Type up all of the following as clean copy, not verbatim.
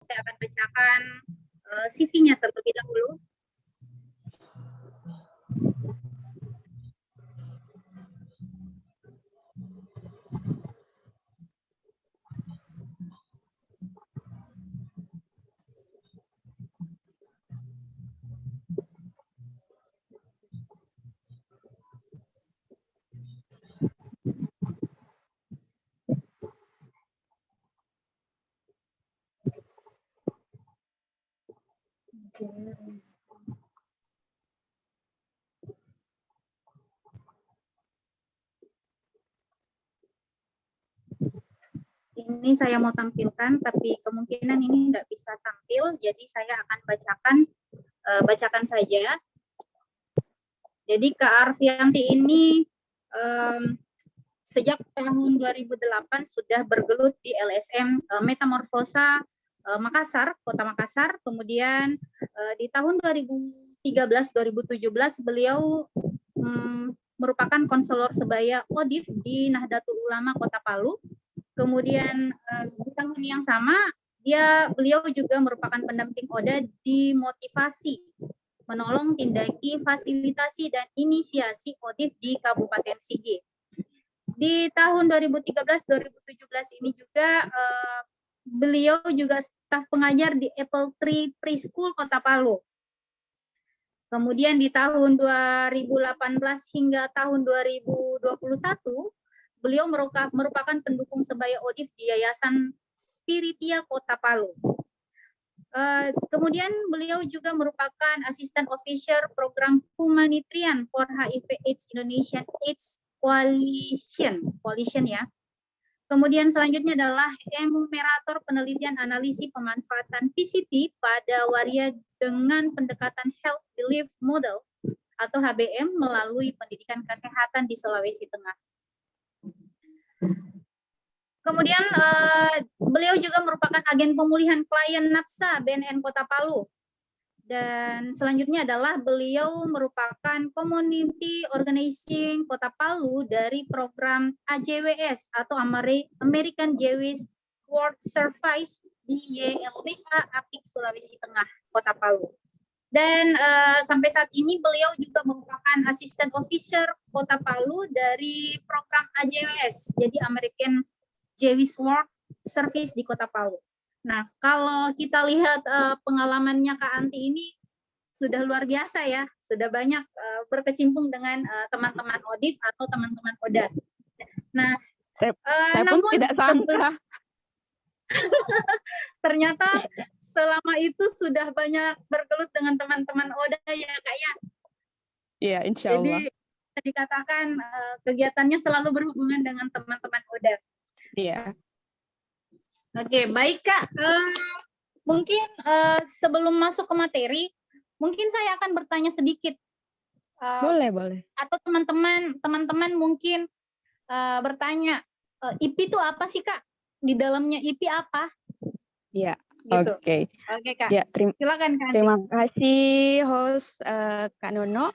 saya akan bacakan CV-nya terlebih dahulu. Ini saya mau tampilkan, tapi kemungkinan ini nggak bisa tampil, jadi saya akan bacakan saja. Jadi Kak Arfianti ini sejak tahun 2008 sudah bergelut di LSM Metamorfosa Makassar, Kota Makassar. Kemudian di tahun 2013-2017 beliau merupakan konselor sebaya ODIF di Nahdlatul Ulama Kota Palu. Kemudian di tahun yang sama beliau juga merupakan pendamping ODA di motivasi, menolong, tindaki, fasilitasi, dan inisiasi ODIF di Kabupaten Sigi. Di tahun 2013-2017 ini juga beliau juga staf pengajar di Apple Tree Preschool Kota Palu. Kemudian di tahun 2018 hingga tahun 2021, beliau merupakan pendukung sebaya ODIF di Yayasan Spiritia Kota Palu. Kemudian beliau juga merupakan asisten officer program humanitarian for HIV/AIDS Indonesian AIDS Coalition ya. Kemudian selanjutnya adalah enumerator penelitian analisis pemanfaatan PCT pada waria dengan pendekatan Health Belief Model atau HBM melalui pendidikan kesehatan di Sulawesi Tengah. Kemudian beliau juga merupakan agen pemulihan klien NAPSA BNN Kota Palu. Dan selanjutnya adalah beliau merupakan community organizing Kota Palu dari program AJWS atau American Jewish World Service di YLBH Apik Sulawesi Tengah Kota Palu. Dan sampai saat ini beliau juga merupakan asisten officer Kota Palu dari program AJWS, jadi American Jewish World Service di Kota Palu. Nah, kalau kita lihat pengalamannya Kak Anti ini sudah luar biasa ya, sudah banyak berkecimpung dengan teman-teman ODIF atau teman-teman ODA. Nah, saya pun tidak sangka. Ternyata selama itu sudah banyak bergelut dengan teman-teman ODA ya Kak ya. Iya, insya Allah. Jadi bisa dikatakan kegiatannya selalu berhubungan dengan teman-teman ODA. Iya. Oke, baik Kak. Mungkin sebelum masuk ke materi, mungkin saya akan bertanya sedikit. Boleh. Atau teman-teman mungkin bertanya, IP itu apa sih Kak? Di dalamnya IP apa? Iya, gitu. Oke. Oke Kak, ya, silakan Kak. Terima kasih host Kak Nono.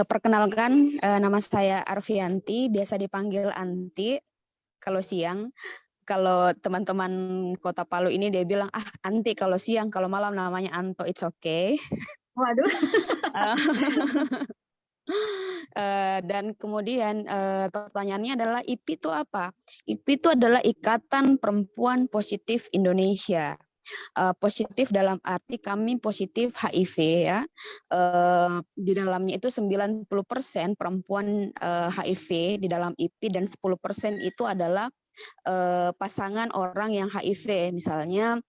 Perkenalkan, nama saya Arfianti, biasa dipanggil Anti kalau siang. Kalau teman-teman Kota Palu ini dia bilang, Anti kalau siang, kalau malam namanya Anto, it's okay. Waduh. Dan kemudian pertanyaannya adalah IP itu apa? IP itu adalah Ikatan Perempuan Positif Indonesia. Positif dalam arti kami positif HIV ya. Di dalamnya itu 90% perempuan HIV di dalam IP dan 10% itu adalah pasangan orang yang HIV, misalnya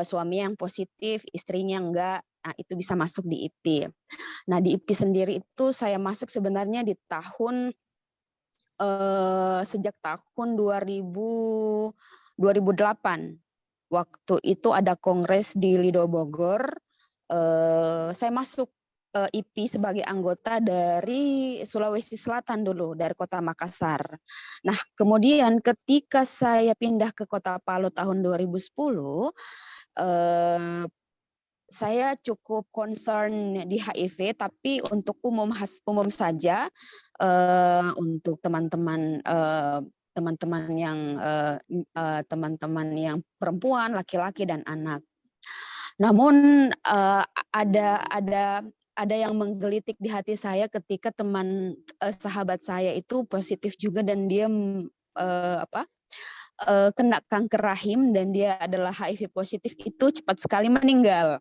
suami yang positif, istrinya enggak, nah itu bisa masuk di IP. Nah di IP sendiri itu saya masuk sebenarnya di sejak tahun 2008. Waktu itu ada kongres di Lido Bogor, saya masuk IP sebagai anggota dari Sulawesi Selatan dulu, dari Kota Makassar. Nah, kemudian ketika saya pindah ke Kota Palu tahun 2010, saya cukup concern di HIV, tapi untuk umum saja, untuk teman-teman yang perempuan, laki-laki dan anak. Namun ada yang menggelitik di hati saya ketika sahabat saya itu positif juga dan dia kena kanker rahim dan dia adalah HIV positif, itu cepat sekali meninggal.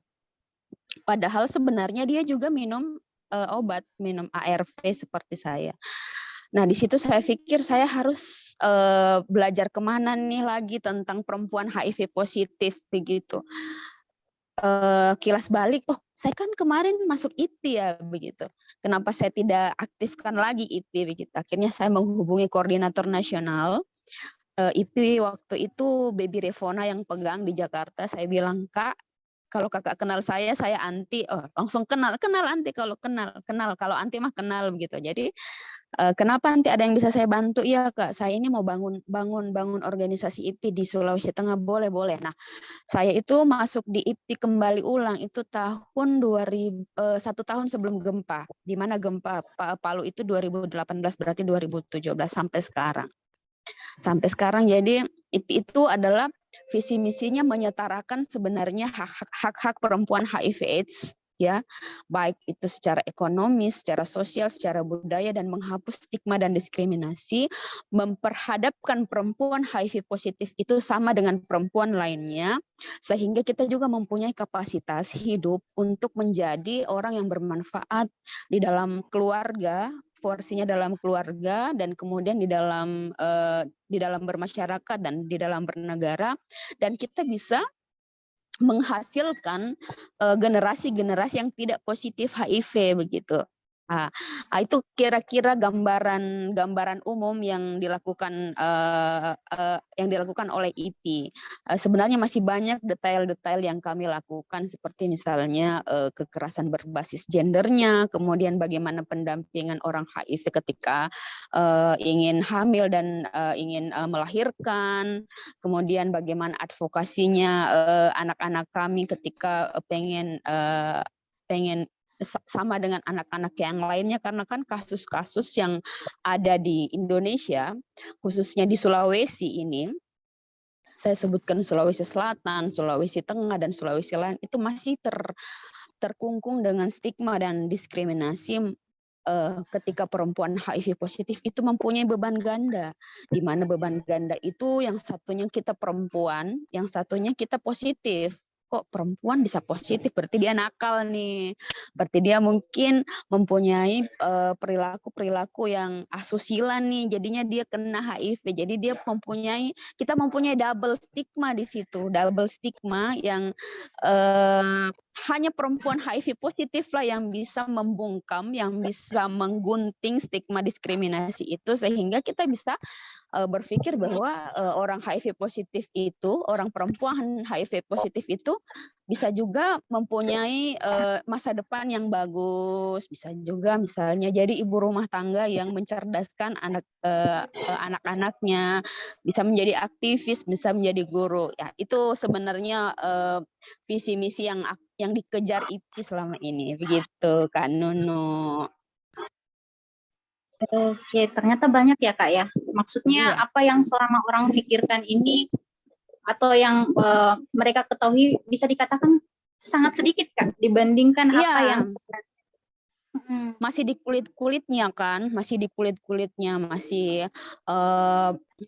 Padahal sebenarnya dia juga minum obat, minum ARV seperti saya. Nah, di situ saya pikir saya harus belajar kemana nih lagi tentang perempuan HIV positif begitu. Kilas balik, oh saya kan kemarin masuk IP ya begitu. Kenapa saya tidak aktifkan lagi IP begitu? Akhirnya saya menghubungi koordinator nasional IP waktu itu, Baby Revona yang pegang di Jakarta. Saya bilang, Kak, kalau kakak kenal saya anti. Oh, langsung kenal anti kalau kenal kalau anti mah kenal begitu. Jadi kenapa nanti ada yang bisa saya bantu? Iya Kak, saya ini mau bangun organisasi IP di Sulawesi Tengah, boleh. Nah, saya itu masuk di IP kembali ulang itu tahun 1 tahun sebelum gempa, di mana gempa Palu itu 2018, berarti 2017 sampai sekarang. Jadi IP itu adalah visi misinya menyetarakan sebenarnya hak-hak perempuan HIV/AIDS, ya, baik itu secara ekonomi, secara sosial, secara budaya, dan menghapus stigma dan diskriminasi, memperhadapkan perempuan HIV positif itu sama dengan perempuan lainnya, sehingga kita juga mempunyai kapasitas hidup untuk menjadi orang yang bermanfaat di dalam keluarga, porsinya dalam keluarga, dan kemudian di dalam bermasyarakat dan di dalam bernegara, dan kita bisa menghasilkan generasi-generasi yang tidak positif HIV begitu. Itu kira-kira gambaran umum yang dilakukan oleh IP. Sebenarnya masih banyak detail-detail yang kami lakukan, seperti misalnya kekerasan berbasis gendernya, kemudian bagaimana pendampingan orang HIV ketika ingin hamil dan ingin melahirkan, kemudian bagaimana advokasinya anak-anak kami ketika pengen sama dengan anak-anak yang lainnya, karena kan kasus-kasus yang ada di Indonesia, khususnya di Sulawesi ini, saya sebutkan Sulawesi Selatan, Sulawesi Tengah, dan Sulawesi lain, itu masih terkungkung dengan stigma dan diskriminasi ketika perempuan HIV positif itu mempunyai beban ganda, di mana beban ganda itu yang satunya kita perempuan, yang satunya kita positif. Kok perempuan bisa positif? Berarti dia nakal nih. Berarti dia mungkin mempunyai perilaku-perilaku yang asusila nih. Jadinya dia kena HIV. Jadi kita mempunyai double stigma di situ. Double stigma yang hanya perempuan HIV positif lah yang bisa membungkam, yang bisa menggunting stigma diskriminasi itu, sehingga kita bisa berpikir bahwa orang HIV positif itu, orang perempuan HIV positif itu bisa juga mempunyai masa depan yang bagus, bisa juga misalnya jadi ibu rumah tangga yang mencerdaskan anak-anaknya, bisa menjadi aktivis, bisa menjadi guru. Ya, itu sebenarnya visi misi yang dikejar IP selama ini, begitu Kak Nunu. Oke, ternyata banyak ya Kak ya. Maksudnya Iya. apa yang selama orang pikirkan ini atau yang mereka ketahui bisa dikatakan sangat sedikit Kak dibandingkan apa yang sebenarnya. Masih di kulit-kulitnya kan, masih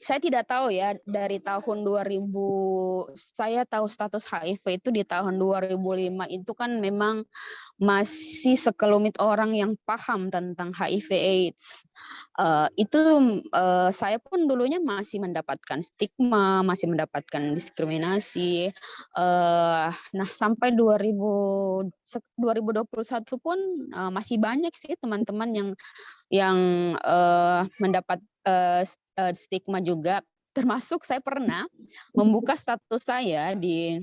saya tidak tahu ya, dari tahun 2000 saya tahu status HIV itu di tahun 2005 itu kan memang masih sekelumit orang yang paham tentang HIV AIDS. Saya pun dulunya masih mendapatkan stigma, masih mendapatkan diskriminasi. Nah, sampai 2021 pun masih banyak sih teman-teman yang mendapat stigma juga. Termasuk saya pernah membuka status saya di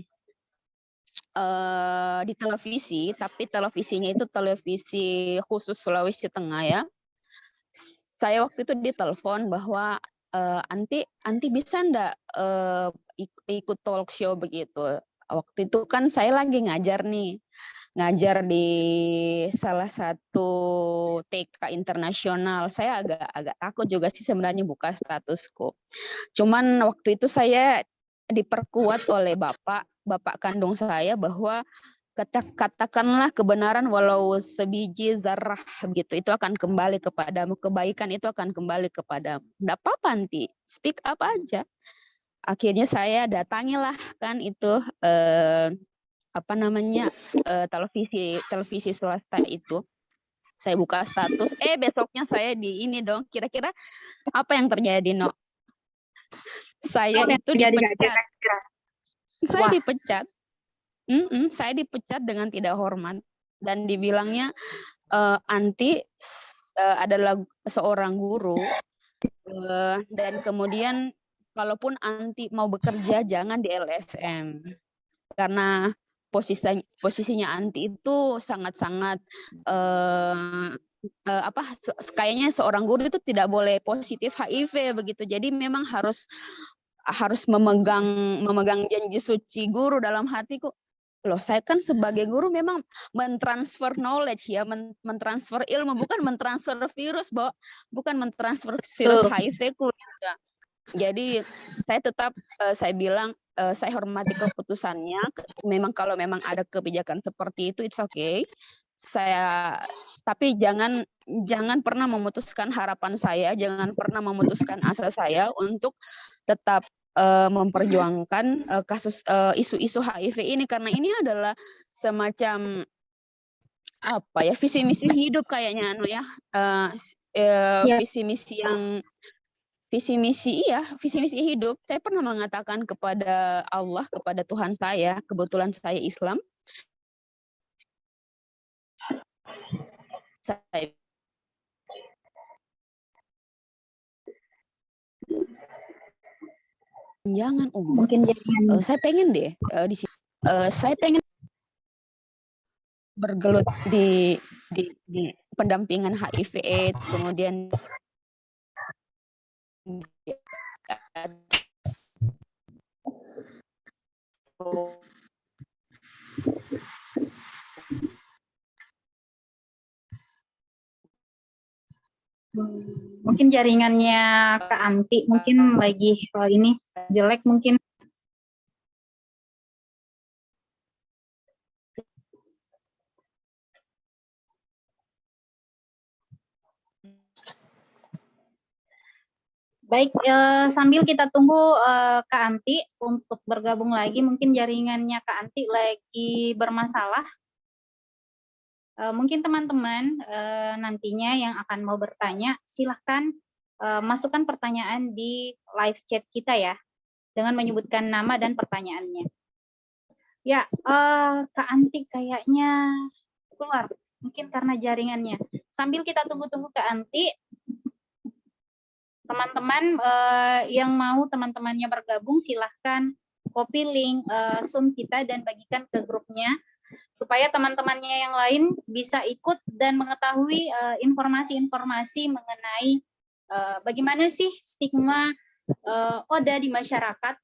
televisi, tapi televisinya itu televisi khusus Sulawesi Tengah ya. Saya waktu itu ditelepon bahwa Anti bisa enggak ikut talk show begitu. Waktu itu kan saya lagi ngajar di salah satu TK internasional. Saya agak takut juga sih sebenarnya buka statusku. Cuman waktu itu saya diperkuat oleh Bapak bapak kandung saya bahwa katakanlah kebenaran walau sebiji zarah gitu, itu akan kembali kepadamu, kebaikan itu akan kembali kepadamu. Enggak apa-apa nanti, speak up aja. Akhirnya saya datangilah kan itu televisi swasta itu. Saya buka status, besoknya saya di ini dong. Kira-kira apa yang terjadi, No? Saya Apa yang itu terjadi, Kak, dipecat. kira-kira? Saya Wah. dipecat. Saya dipecat dengan tidak hormat dan dibilangnya Anti adalah seorang guru dan kemudian kalaupun Anti mau bekerja jangan di LSM karena posisinya Anti itu sangat-sangat kayaknya seorang guru itu tidak boleh positif HIV begitu. Jadi memang harus memegang janji suci guru dalam hatiku. Loh, saya kan sebagai guru memang mentransfer knowledge ya, mentransfer ilmu, bukan mentransfer virus, bukan mentransfer virus HIV ku. Jadi saya tetap saya bilang saya hormati keputusannya. Memang kalau memang ada kebijakan seperti itu, it's okay. Tapi jangan pernah memutuskan harapan saya, jangan pernah memutuskan asa saya untuk tetap memperjuangkan kasus isu-isu HIV ini karena ini adalah semacam visi misi hidup kayaknya visi misi hidup. Saya pernah mengatakan kepada Allah, kepada Tuhan saya, kebetulan saya Islam, saya jangan Mungkin saya pengen deh di sini saya pengen bergelut di pendampingan HIV/AIDS, kemudian mungkin jaringannya Kak Anti mungkin lagi ini jelek mungkin. Baik, sambil kita tunggu Kak Anti untuk bergabung lagi, mungkin jaringannya Kak Anti lagi bermasalah. Mungkin teman-teman nantinya yang akan mau bertanya, silahkan masukkan pertanyaan di live chat kita ya, dengan menyebutkan nama dan pertanyaannya. Ya, Kak Anti kayaknya keluar, mungkin karena jaringannya. Sambil kita tunggu-tunggu Kak Anti, teman-teman yang mau teman-temannya bergabung silahkan copy link Zoom kita dan bagikan ke grupnya supaya teman-temannya yang lain bisa ikut dan mengetahui informasi-informasi mengenai bagaimana sih stigma ODA di masyarakat,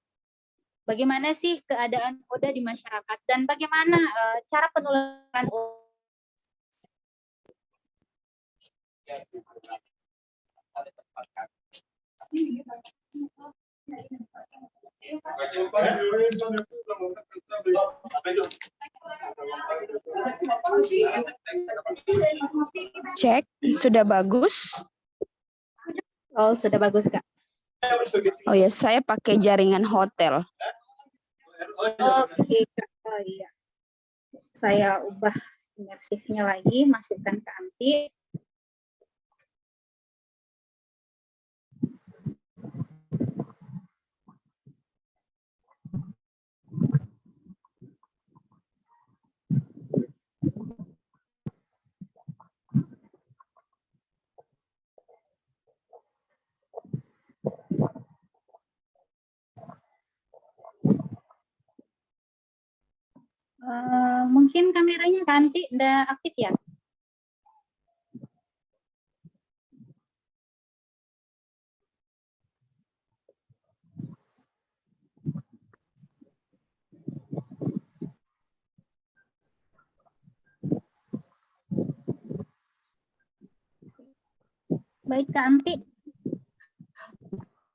bagaimana sih keadaan ODA di masyarakat, dan bagaimana cara penularan ODA. Cek, sudah bagus? Oh, sudah bagus, Kak. Oh ya, saya pakai jaringan hotel. Oke, Kak. Oh iya. Saya ubah imersifnya lagi, masukkan ke Anti. Mungkin kameranya Kak Anti udah aktif ya? Baik, Kak Anti.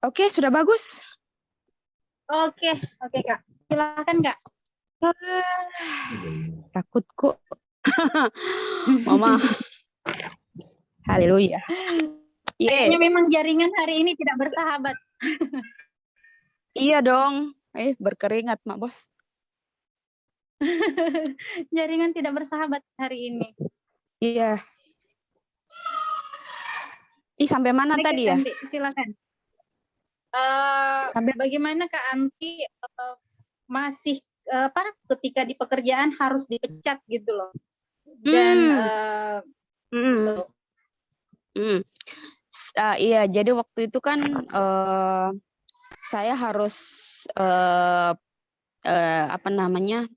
Oke, sudah bagus. Oke, Kak. Silakan, Kak. Takutku. Mama, haleluya. Kayaknya memang jaringan hari ini tidak bersahabat. Iya dong. Berkeringat, Mak Bos. Jaringan tidak bersahabat hari ini. Iya. Sampai mana Baik, tadi Kak ya? Andi, silakan. Bagaimana Kak Anti masih ketika di pekerjaan harus dipecat gitu loh. Dan iya, jadi waktu itu kan saya harus apa namanya?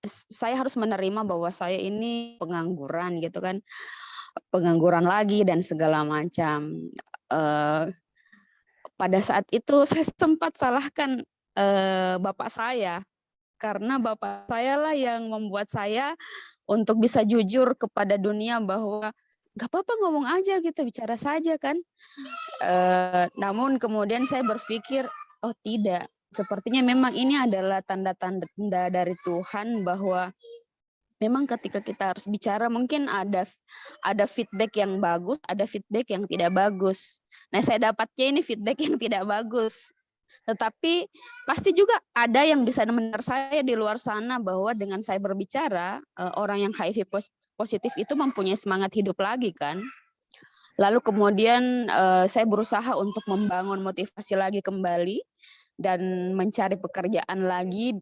Saya harus menerima bahwa saya ini pengangguran gitu kan. Pengangguran lagi dan segala macam. Pada saat itu saya sempat salahkan bapak saya, karena bapak saya lah yang membuat saya untuk bisa jujur kepada dunia bahwa nggak apa-apa, ngomong aja, kita bicara saja kan. Namun kemudian saya berpikir, oh tidak, sepertinya memang ini adalah tanda-tanda dari Tuhan bahwa memang ketika kita harus bicara mungkin ada feedback yang bagus, ada feedback yang tidak bagus. Nah, saya dapatnya ini feedback yang tidak bagus. Tetapi pasti juga ada yang bisa mendengar saya di luar sana bahwa dengan saya berbicara, orang yang HIV positif itu mempunyai semangat hidup lagi kan. Lalu kemudian saya berusaha untuk membangun motivasi lagi kembali dan mencari pekerjaan lagi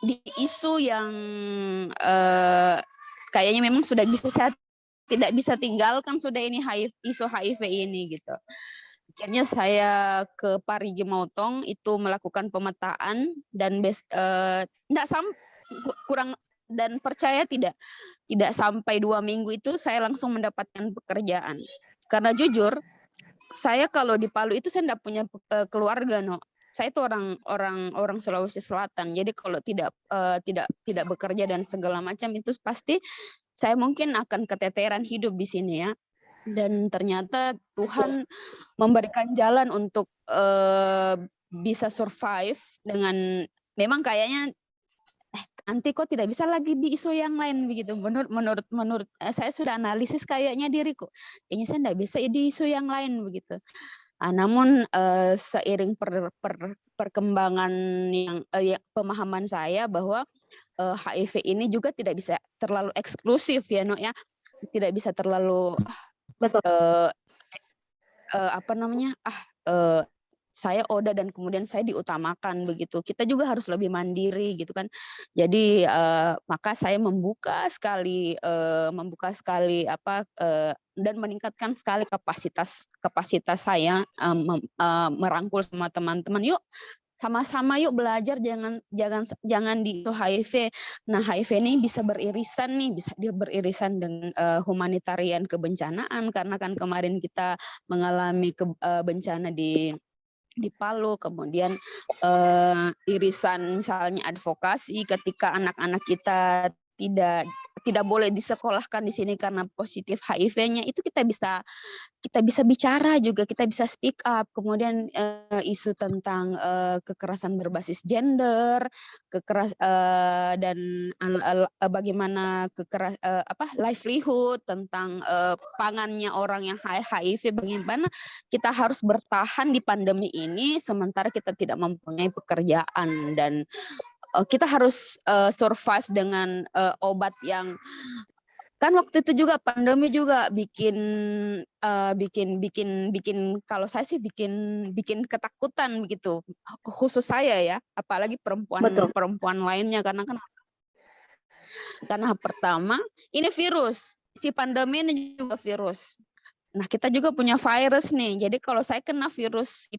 di isu yang kayaknya memang sudah bisa saya tidak bisa tinggalkan, sudah ini isu HIV ini gitu. Akhirnya saya ke Parigi Motong itu melakukan pemetaan dan kurang, dan percaya tidak sampai 2 minggu itu saya langsung mendapatkan pekerjaan. Karena jujur, saya kalau di Palu itu saya tidak punya keluarga, no. Saya itu orang Sulawesi Selatan. Jadi kalau tidak bekerja dan segala macam itu pasti saya mungkin akan keteteran hidup di sini ya. Dan ternyata Tuhan memberikan jalan untuk bisa survive dengan memang kayaknya nanti kok tidak bisa lagi di isu yang lain begitu. Menurut saya sudah analisis kayaknya diriku, kayaknya saya tidak bisa di isu yang lain begitu. Namun seiring perkembangan yang pemahaman saya bahwa HIV ini juga tidak bisa terlalu eksklusif ya, no ya, tidak bisa terlalu apa namanya saya Oda dan kemudian saya diutamakan begitu. Kita juga harus lebih mandiri gitu kan. Jadi maka saya membuka sekali dan meningkatkan sekali kapasitas saya merangkul semua teman-teman. Yuk sama-sama yuk belajar, jangan di HIV. Nah, HIV ini bisa beririsan dengan humanitarian kebencanaan, karena kan kemarin kita mengalami bencana di Palu, kemudian irisan misalnya advokasi ketika anak-anak kita tidak boleh disekolahkan di sini karena positif HIV-nya, itu kita bisa bicara juga, kita bisa speak up. Kemudian isu tentang kekerasan berbasis gender, dan bagaimana livelihood, tentang pangannya orang yang HIV, bagaimana kita harus bertahan di pandemi ini sementara kita tidak mempunyai pekerjaan, dan kita harus survive dengan obat yang kan waktu itu juga pandemi juga bikin kalau saya sih bikin ketakutan begitu, khusus saya ya, apalagi perempuan lainnya, karena pertama ini virus, si pandemi ini juga virus. Nah, kita juga punya virus nih. Jadi kalau saya kena virus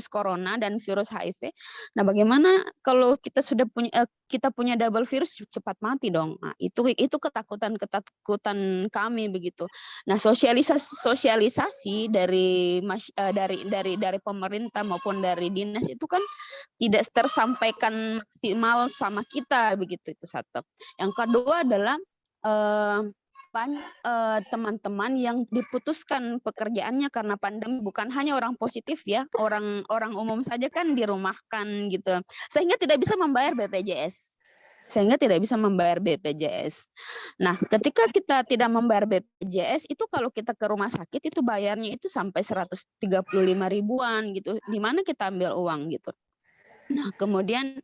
corona dan virus HIV, nah bagaimana kalau kita punya double virus, cepat mati dong. Nah, itu ketakutan kami begitu. Nah, sosialisasi dari pemerintah maupun dari dinas itu kan tidak tersampaikan maksimal sama kita begitu, itu satu. Yang kedua adalah banyak teman-teman yang diputuskan pekerjaannya karena pandemi, bukan hanya orang positif ya, orang umum saja kan dirumahkan gitu, sehingga tidak bisa membayar BPJS. sehingga tidak bisa membayar BPJS. Nah, ketika kita tidak membayar BPJS, itu kalau kita ke rumah sakit itu bayarnya itu sampai 135 ribuan gitu. Di mana kita ambil uang gitu. Nah, kemudian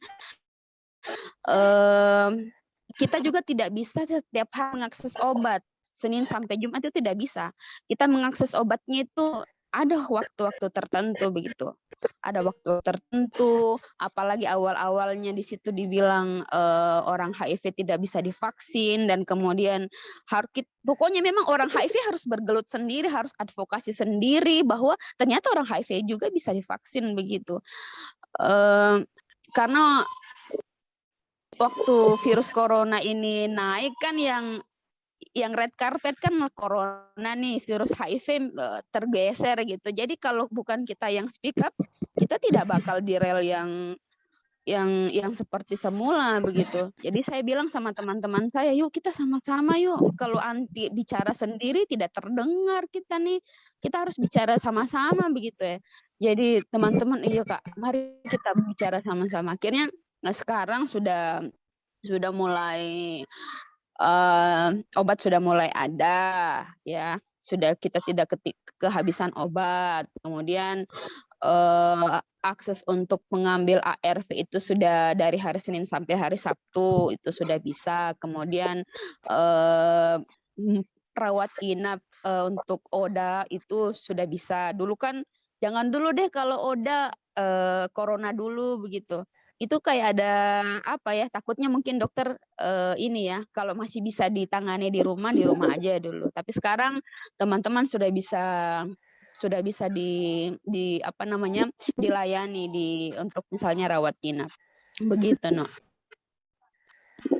kita juga tidak bisa setiap hari mengakses obat. Senin sampai Jumat itu tidak bisa. Kita mengakses obatnya itu ada waktu-waktu tertentu begitu. Ada waktu tertentu, apalagi awal-awalnya di situ dibilang orang HIV tidak bisa divaksin, dan kemudian pokoknya memang orang HIV harus bergelut sendiri, harus advokasi sendiri bahwa ternyata orang HIV juga bisa divaksin begitu. Karena waktu virus corona ini naik kan yang red carpet kan corona nih, virus HIV tergeser gitu. Jadi kalau bukan kita yang speak up, kita tidak bakal di rel yang seperti semula begitu. Jadi saya bilang sama teman-teman saya, yuk kita sama-sama yuk. Kalau anti bicara sendiri tidak terdengar kita nih. Kita harus bicara sama-sama begitu ya. Jadi teman-teman, iya Kak, mari kita bicara sama-sama. Akhirnya sekarang sudah mulai obat sudah mulai ada ya, sudah kita tidak kehabisan obat. Kemudian akses untuk mengambil ARV itu sudah dari hari Senin sampai hari Sabtu itu sudah bisa. Kemudian rawat inap untuk ODA itu sudah bisa. Dulu kan jangan dulu deh kalau ODA, corona dulu begitu. Itu kayak ada apa ya, takutnya mungkin dokter ini ya, kalau masih bisa ditangani di rumah aja dulu. Tapi sekarang teman-teman sudah bisa di apa namanya, dilayani untuk misalnya rawat inap. Begitu, No.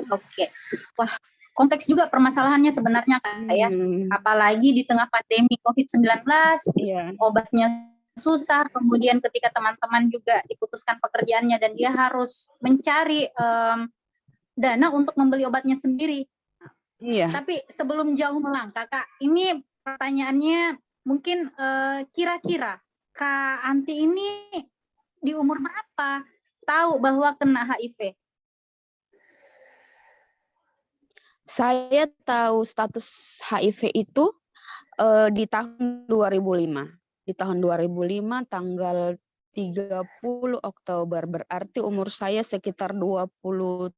Oke. Wah, kompleks juga permasalahannya sebenarnya Kak ya. Apalagi di tengah pandemi COVID-19, obatnya susah, kemudian ketika teman-teman juga diputuskan pekerjaannya dan dia harus mencari dana untuk membeli obatnya sendiri. Iya. Tapi sebelum jauh melangkah Kak, ini pertanyaannya mungkin kira-kira Kak Anti ini di umur berapa tahu bahwa kena HIV? Saya tahu status HIV itu di tahun 2005. Di tahun 2005 tanggal 30 Oktober, berarti umur saya sekitar 23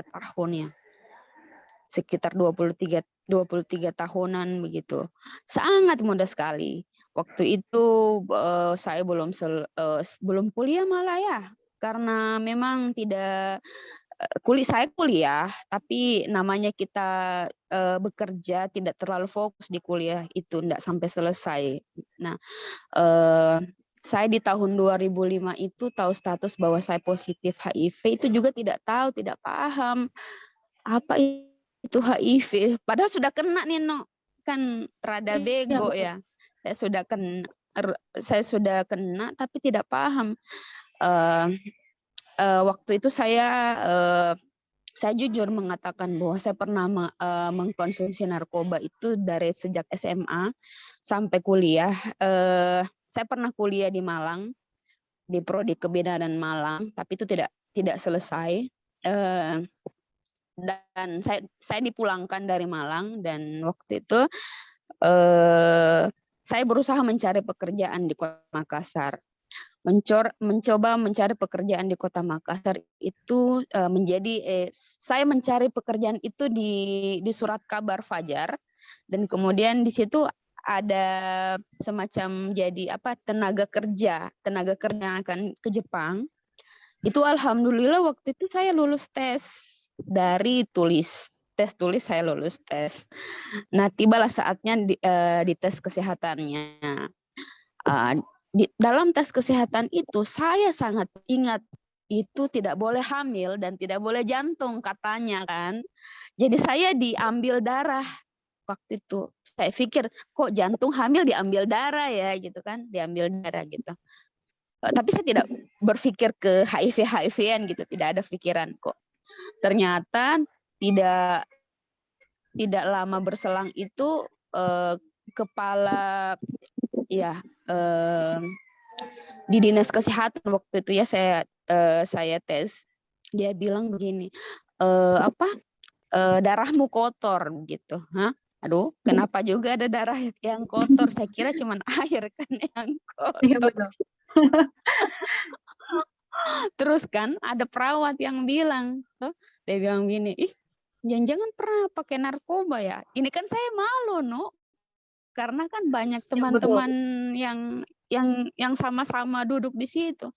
tahun ya. Sekitar 23 tahunan begitu. Sangat muda sekali. Waktu itu saya belum kuliah malah ya. Karena memang tidak saya kuliah, tapi namanya kita bekerja tidak terlalu fokus di kuliah itu, enggak sampai selesai. Nah, saya di tahun 2005 itu tahu status bahwa saya positif HIV, itu juga tidak tahu, tidak paham apa itu HIV. Padahal sudah kena nih, No. Kan rada bego ya. Saya sudah kena tapi tidak paham. Waktu itu saya jujur mengatakan bahwa saya pernah mengkonsumsi narkoba itu dari sejak SMA sampai kuliah. Saya pernah kuliah di Malang, di Prodi Kebidanan Malang, tapi itu tidak selesai. Dan saya dipulangkan dari Malang, dan waktu itu saya berusaha mencari pekerjaan di Kota Makassar. Mencoba mencari pekerjaan di Kota Makassar itu saya mencari pekerjaan itu di Surat Kabar Fajar, dan kemudian di situ ada semacam jadi tenaga kerja yang akan ke Jepang. Itu alhamdulillah waktu itu saya lulus tes dari tes tulis saya lulus tes. Nah, tibalah saatnya di tes kesehatannya. Dalam tes kesehatan itu saya sangat ingat itu tidak boleh hamil dan tidak boleh jantung katanya kan. Jadi saya diambil darah waktu itu. Saya pikir kok jantung hamil diambil darah ya gitu kan, diambil darah gitu. Tapi saya tidak berpikir ke HIV-an gitu, tidak ada pikiran kok. Ternyata tidak lama berselang itu kepala ya di dinas kesehatan waktu itu ya saya tes Dia bilang begini, apa, darahmu kotor gitu. Hah? Aduh, kenapa juga ada darah yang kotor? Saya kira cuman air kan yang Iya kotor. betul. Terus kan ada perawat yang bilang, dia bilang gini, ih, jangan-jangan pernah pakai narkoba ya? Ini kan saya malu, no, karena kan banyak Iya betul. teman-teman yang sama-sama duduk di situ.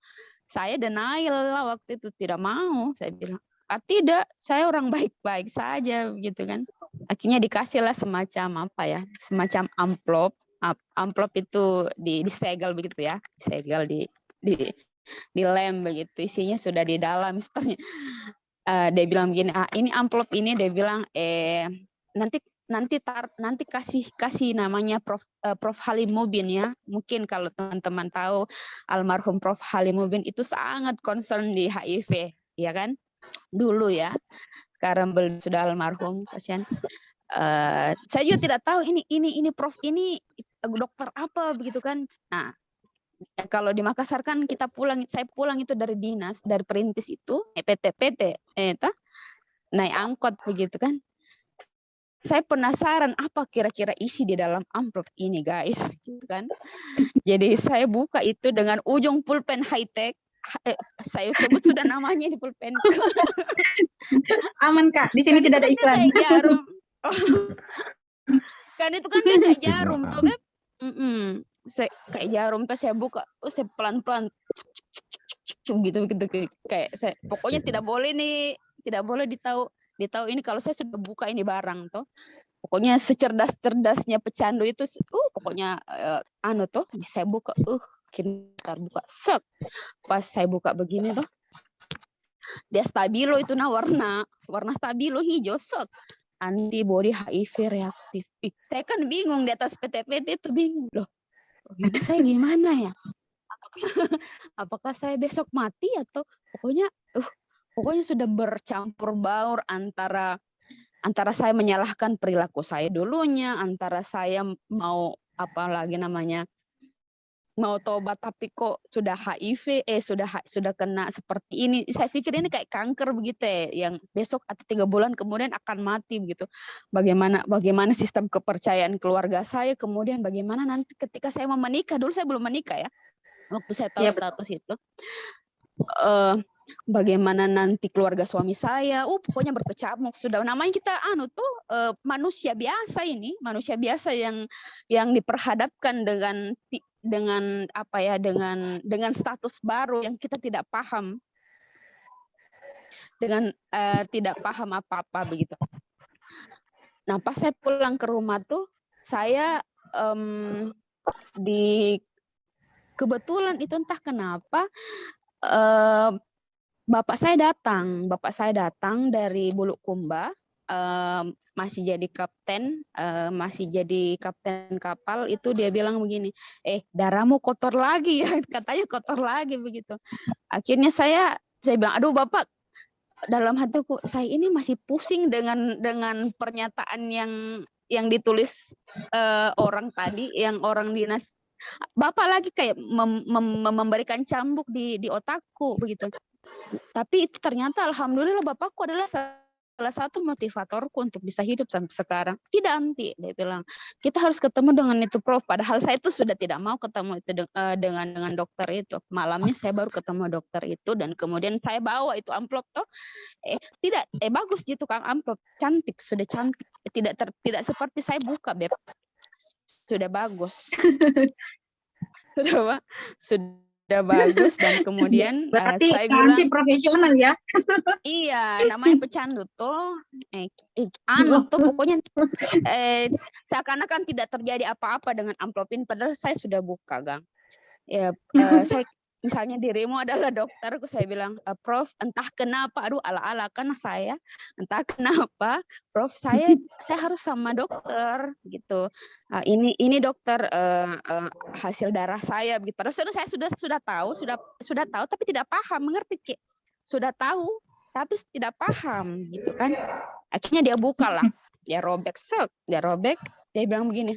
Saya denial lah waktu itu, tidak mau. Saya bilang, tidak, saya orang baik-baik saja, gitu kan. Akhirnya dikasihlah semacam apa ya, semacam amplop. Amplop itu disegel begitu ya, disegel di lem begitu, isinya sudah di dalam. Misalnya, dia bilang begini, ini amplop ini, dia bilang, nanti nanti kasih namanya Prof Halimudin ya. Mungkin kalau teman-teman tahu, almarhum Prof Halimudin itu sangat concern di HIV, ya kan? Dulu ya. Sekarang sudah almarhum, kasihan. Saya juga tidak tahu ini Prof ini dokter apa begitu kan. Nah, kalau di Makassar kan saya pulang itu dari dinas, dari perintis itu, PT, naik angkot begitu kan. Saya penasaran apa kira-kira isi di dalam amplop ini, guys, gitu kan. Jadi saya buka itu dengan ujung pulpen high tech. Saya sebut sudah namanya di pulpen. Aman Kak, di sini Kan itu tidak ada kan dia iklan. kayak jarum. Kan itu kan dia kayak jarum tuh, Beb. Kayak jarum tuh saya buka, saya pelan-pelan gitu kayak saya pokoknya tidak boleh ditahu ini kalau saya sudah buka ini barang tuh. Pokoknya secerdas-cerdasnya pecandu itu, pokoknya tuh saya buka, kita buka, pas saya buka begini tuh, dia stabilo itu warna stabilo hijau, antibody HIV reaktif. Saya kan bingung di atas PT itu bingung loh. Ini saya gimana ya? Apakah saya besok mati atau pokoknya sudah bercampur baur antara saya menyalahkan perilaku saya dulunya, antara saya mau mau tobat tapi kok sudah HIV, sudah kena seperti ini. Saya pikir ini kayak kanker begitu ya, yang besok atau 3 bulan kemudian akan mati begitu. Bagaimana sistem kepercayaan keluarga saya, kemudian bagaimana nanti ketika saya mau menikah, dulu saya belum menikah ya, waktu saya tahu status itu. Bagaimana nanti keluarga suami saya, pokoknya berkecamuk sudah. Namanya kita manusia biasa ini, manusia biasa yang diperhadapkan dengan apa ya, dengan status baru yang kita tidak paham, dengan tidak paham apa-apa begitu. Nah, pas saya pulang ke rumah tuh, saya kebetulan itu entah kenapa Bapak saya datang dari Bulukumba, masih jadi kapten kapal itu. Dia bilang begini, darahmu kotor lagi ya, katanya kotor lagi begitu. Akhirnya saya bilang, aduh Bapak, dalam hatiku saya ini masih pusing dengan pernyataan yang ditulis orang tadi, yang orang dinas. Bapak lagi kayak memberikan cambuk di otakku begitu. Tapi itu ternyata alhamdulillah bapakku adalah salah satu motivatorku untuk bisa hidup sampai sekarang. Tidak anti, dia bilang. Kita harus ketemu dengan itu Prof. Padahal saya itu sudah tidak mau ketemu itu dengan dokter itu. Malamnya saya baru ketemu dokter itu dan kemudian saya bawa itu amplop toh. Bagus gitu Kang amplop. Cantik, sudah cantik. Tidak seperti saya buka, Beb. Sudah bagus. Sudah bagus dan kemudian Berarti saya bilang profesional ya. Iya, namanya pecandu tuh tuh pokoknya seakan-akan tidak terjadi apa-apa dengan amplop ini, padahal saya sudah buka, Gang. Ya, saya misalnya dirimu adalah dokter, saya bilang, Prof, entah kenapa, aduh ala-ala karena saya, entah kenapa, Prof, saya harus sama dokter gitu. Ini dokter, hasil darah saya begitu. Padahal saya sudah tahu tapi tidak paham, mengerti Ki? Sudah tahu tapi tidak paham gitu kan. Akhirnya dia buka lah, dia robek, dia bilang begini.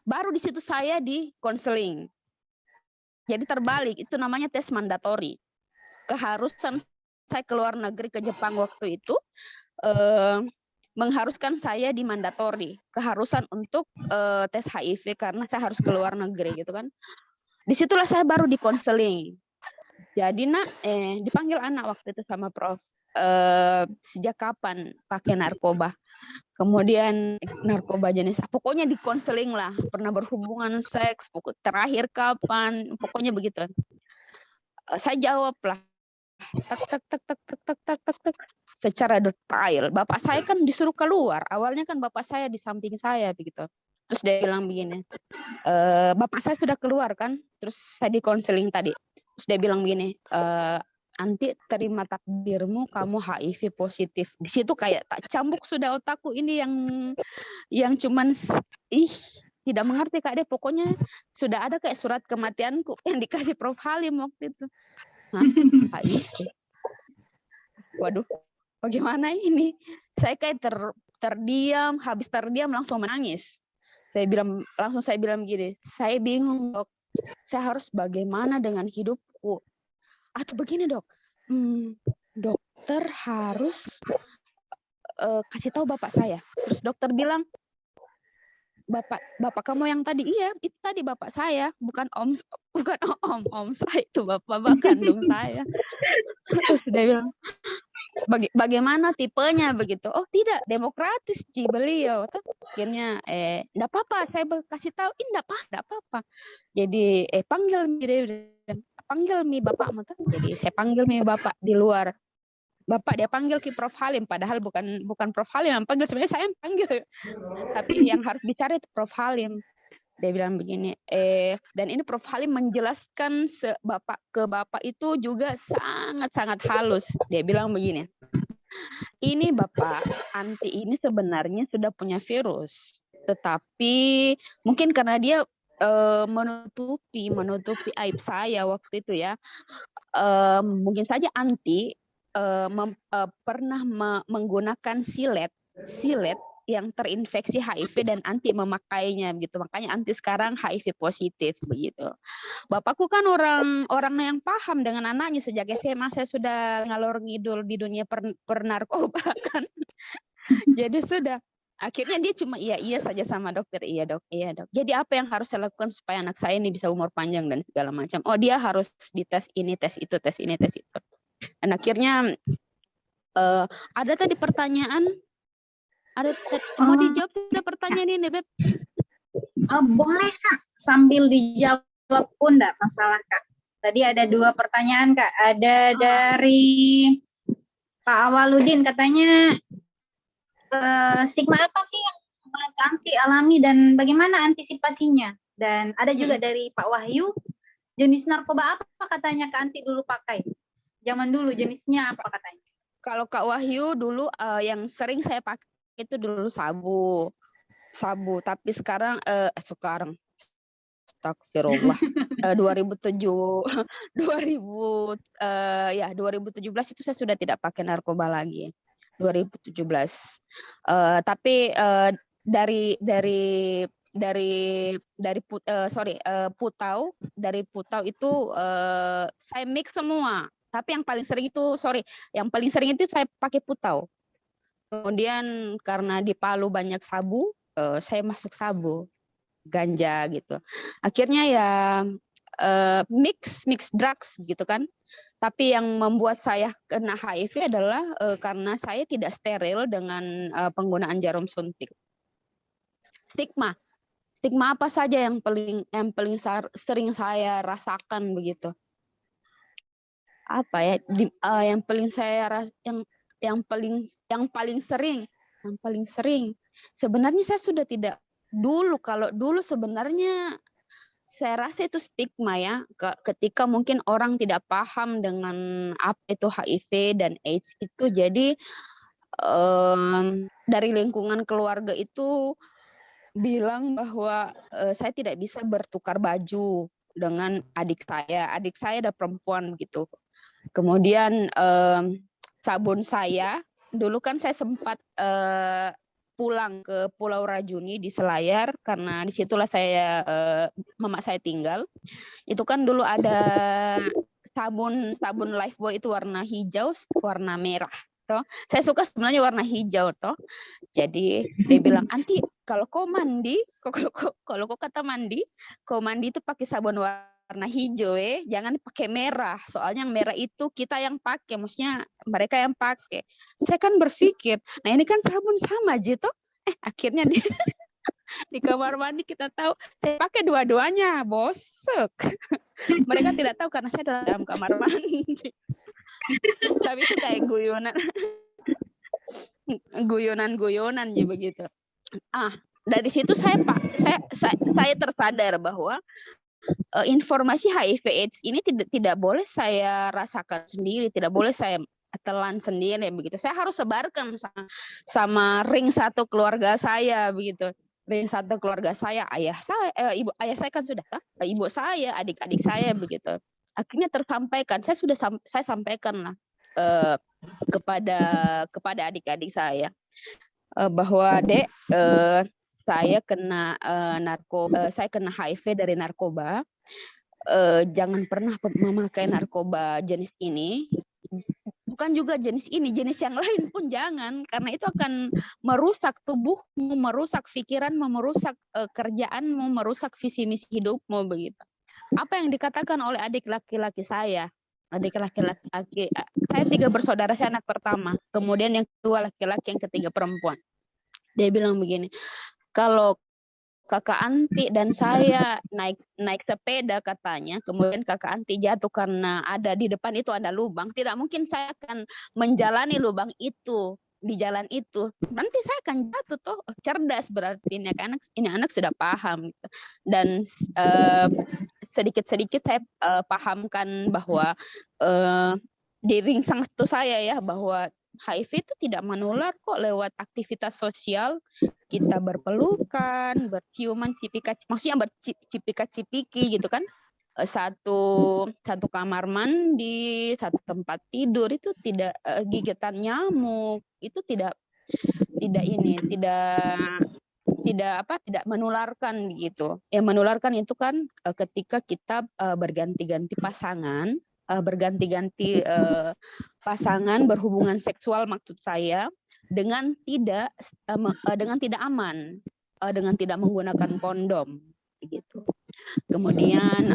Baru di situ saya di konseling. Jadi terbalik, itu namanya tes mandatori. Keharusan saya keluar negeri ke Jepang waktu itu eh, mengharuskan saya di mandatori, keharusan untuk tes HIV karena saya harus keluar negeri gitu kan. Disitulah saya baru di konseling. Jadi dipanggil anak waktu itu sama Prof. Sejak kapan pakai narkoba? Kemudian narkoba jenis pokoknya di konseling lah, pernah berhubungan seks, terakhir kapan, pokoknya begitu. Saya jawab lah, tak tak tak tak tak tak tak tak tak secara detail. Bapak saya kan disuruh keluar, awalnya kan bapak saya di samping saya begitu. Terus dia bilang begini, bapak saya sudah keluar kan, terus saya di konseling tadi. Terus dia bilang begini, nanti terima takdirmu kamu HIV positif. Di situ kayak tak cambuk sudah otakku ini yang cuman tidak mengerti Kak deh. Pokoknya sudah ada kayak surat kematianku yang dikasih Prof Halim waktu itu. HIV. Waduh, bagaimana ini? Saya kayak terdiam, habis terdiam langsung menangis. Saya bilang gini, saya bingung dok, saya harus bagaimana dengan hidupku? Atau begini dok, dokter harus kasih tahu bapak saya. Terus dokter bilang, bapak kamu yang tadi, iya itu tadi bapak saya, bukan om saya itu bapak kandung saya. Terus dia bilang, bagaimana tipenya begitu? Oh tidak, demokratis Ci beliau. Akhirnya enggak apa-apa, saya kasih tahu, enggak apa-apa. Jadi panggil mi bapakmu tuh. Jadi saya panggil mi bapak di luar. Bapak dia panggil ke Prof Halim, padahal bukan Prof Halim yang panggil, sebenarnya saya yang panggil. Tapi yang harus bicara itu Prof Halim. Dia bilang begini, dan ini Prof Halim menjelaskan ke bapak itu juga sangat-sangat halus. Dia bilang begini, ini Bapak, anti ini sebenarnya sudah punya virus, tetapi mungkin karena dia menutupi aib saya waktu itu ya, mungkin saja anti pernah menggunakan silet yang terinfeksi HIV dan anti memakainya gitu, makanya anti sekarang HIV positif begitu. Bapakku kan orang yang paham dengan anaknya, sejak SMA saya sudah ngalor ngidul di dunia pernarkoba kan. Jadi sudah akhirnya dia cuma iya saja sama dokter, iya dok. Jadi apa yang harus saya lakukan supaya anak saya ini bisa umur panjang dan segala macam? Oh dia harus dites ini, tes itu, tes ini, tes itu. Dan akhirnya ada tadi pertanyaan, mau dijawab ada pertanyaan ini Beb? Boleh Kak, sambil dijawab pun enggak masalah Kak. Tadi ada 2 pertanyaan Kak, ada dari Pak Awaludin, katanya stigma apa sih yang anti alami dan bagaimana antisipasinya? Dan ada juga dari Pak Wahyu, jenis narkoba apa katanya Kak Anti dulu pakai? Zaman dulu jenisnya apa katanya? Kalau Kak Wahyu dulu yang sering saya pakai itu dulu sabu, tapi sekarang astagfirullah 2017 itu saya sudah tidak pakai narkoba lagi 2017. Tapi dari Putau itu saya mix semua. Tapi yang paling sering itu saya pakai Putau. Kemudian karena di Palu banyak sabu, saya masuk sabu, ganja gitu. Akhirnya ya mix drugs gitu kan. Tapi yang membuat saya kena HIV adalah karena saya tidak steril dengan penggunaan jarum suntik. Stigma apa saja yang paling sering saya rasakan begitu? Apa ya? Yang paling sering. Sebenarnya saya sudah tidak kalau dulu sebenarnya saya rasa itu stigma ya, ketika mungkin orang tidak paham dengan apa itu HIV dan AIDS itu, jadi dari lingkungan keluarga itu bilang bahwa saya tidak bisa bertukar baju dengan adik saya ada perempuan gitu. Kemudian sabun saya, dulu kan saya sempat pulang ke Pulau Rajuni di Selayar karena disitulah mama saya tinggal. Itu kan dulu ada sabun Lifebuoy itu warna hijau, warna merah. Toh. Saya suka sebenarnya warna hijau toh. Jadi dia bilang, "Anti, kalau kau mandi, kalau kau kata mandi, kau mandi itu pakai sabun warna hijau jangan pakai merah. Soalnya yang merah itu kita yang pakai, maksudnya mereka yang pakai." Saya kan berpikir, nah ini kan sabun sama aja toh. Akhirnya di kamar mandi kita tahu saya pakai dua-duanya, bosek. Mereka tidak tahu karena saya dalam kamar mandi. Tapi itu kayak guyonan ya begitu. Dari situ saya tersadar bahwa informasi HIV/AIDS ini tidak boleh saya rasakan sendiri, tidak boleh saya telan sendiri begitu. Saya harus sebarkan sama ring satu keluarga saya begitu. Ring satu keluarga saya, ayah saya kan sudah ibu saya, adik-adik saya begitu. Akhirnya tersampaikan, saya sampaikan lah kepada adik-adik saya bahwa Dek, saya kena saya kena HIV dari narkoba. Jangan pernah memakai narkoba jenis ini. Bukan juga jenis ini, jenis yang lain pun jangan, karena itu akan merusak tubuhmu, merusak pikiranmu, merusak kerjaanmu, merusak visi misi hidupmu begitu. Apa yang dikatakan oleh adik laki-laki saya? Adik laki-laki, saya 3 bersaudara, saya anak pertama. Kemudian yang kedua laki-laki, yang ketiga perempuan. Dia bilang begini, kalau kakak Anti dan saya naik sepeda katanya, kemudian kakak Anti jatuh karena ada di depan itu ada lubang, tidak mungkin saya akan menjalani lubang itu di jalan itu, nanti saya akan jatuh toh. Cerdas berarti ini anak sudah paham gitu. Dan sedikit-sedikit saya pahamkan bahwa di ringsang itu saya ya, bahwa HIV itu tidak menular kok lewat aktivitas sosial. Kita berpelukan, berciuman, maksudnya bercipika-cipiki gitu kan. Satu kamar mandi, satu tempat tidur itu tidak gigitan nyamuk, itu tidak menularkan gitu. Yang menularkan itu kan ketika kita berganti-ganti pasangan, berhubungan seksual maksud saya, dengan tidak aman, dengan tidak menggunakan kondom gitu. Kemudian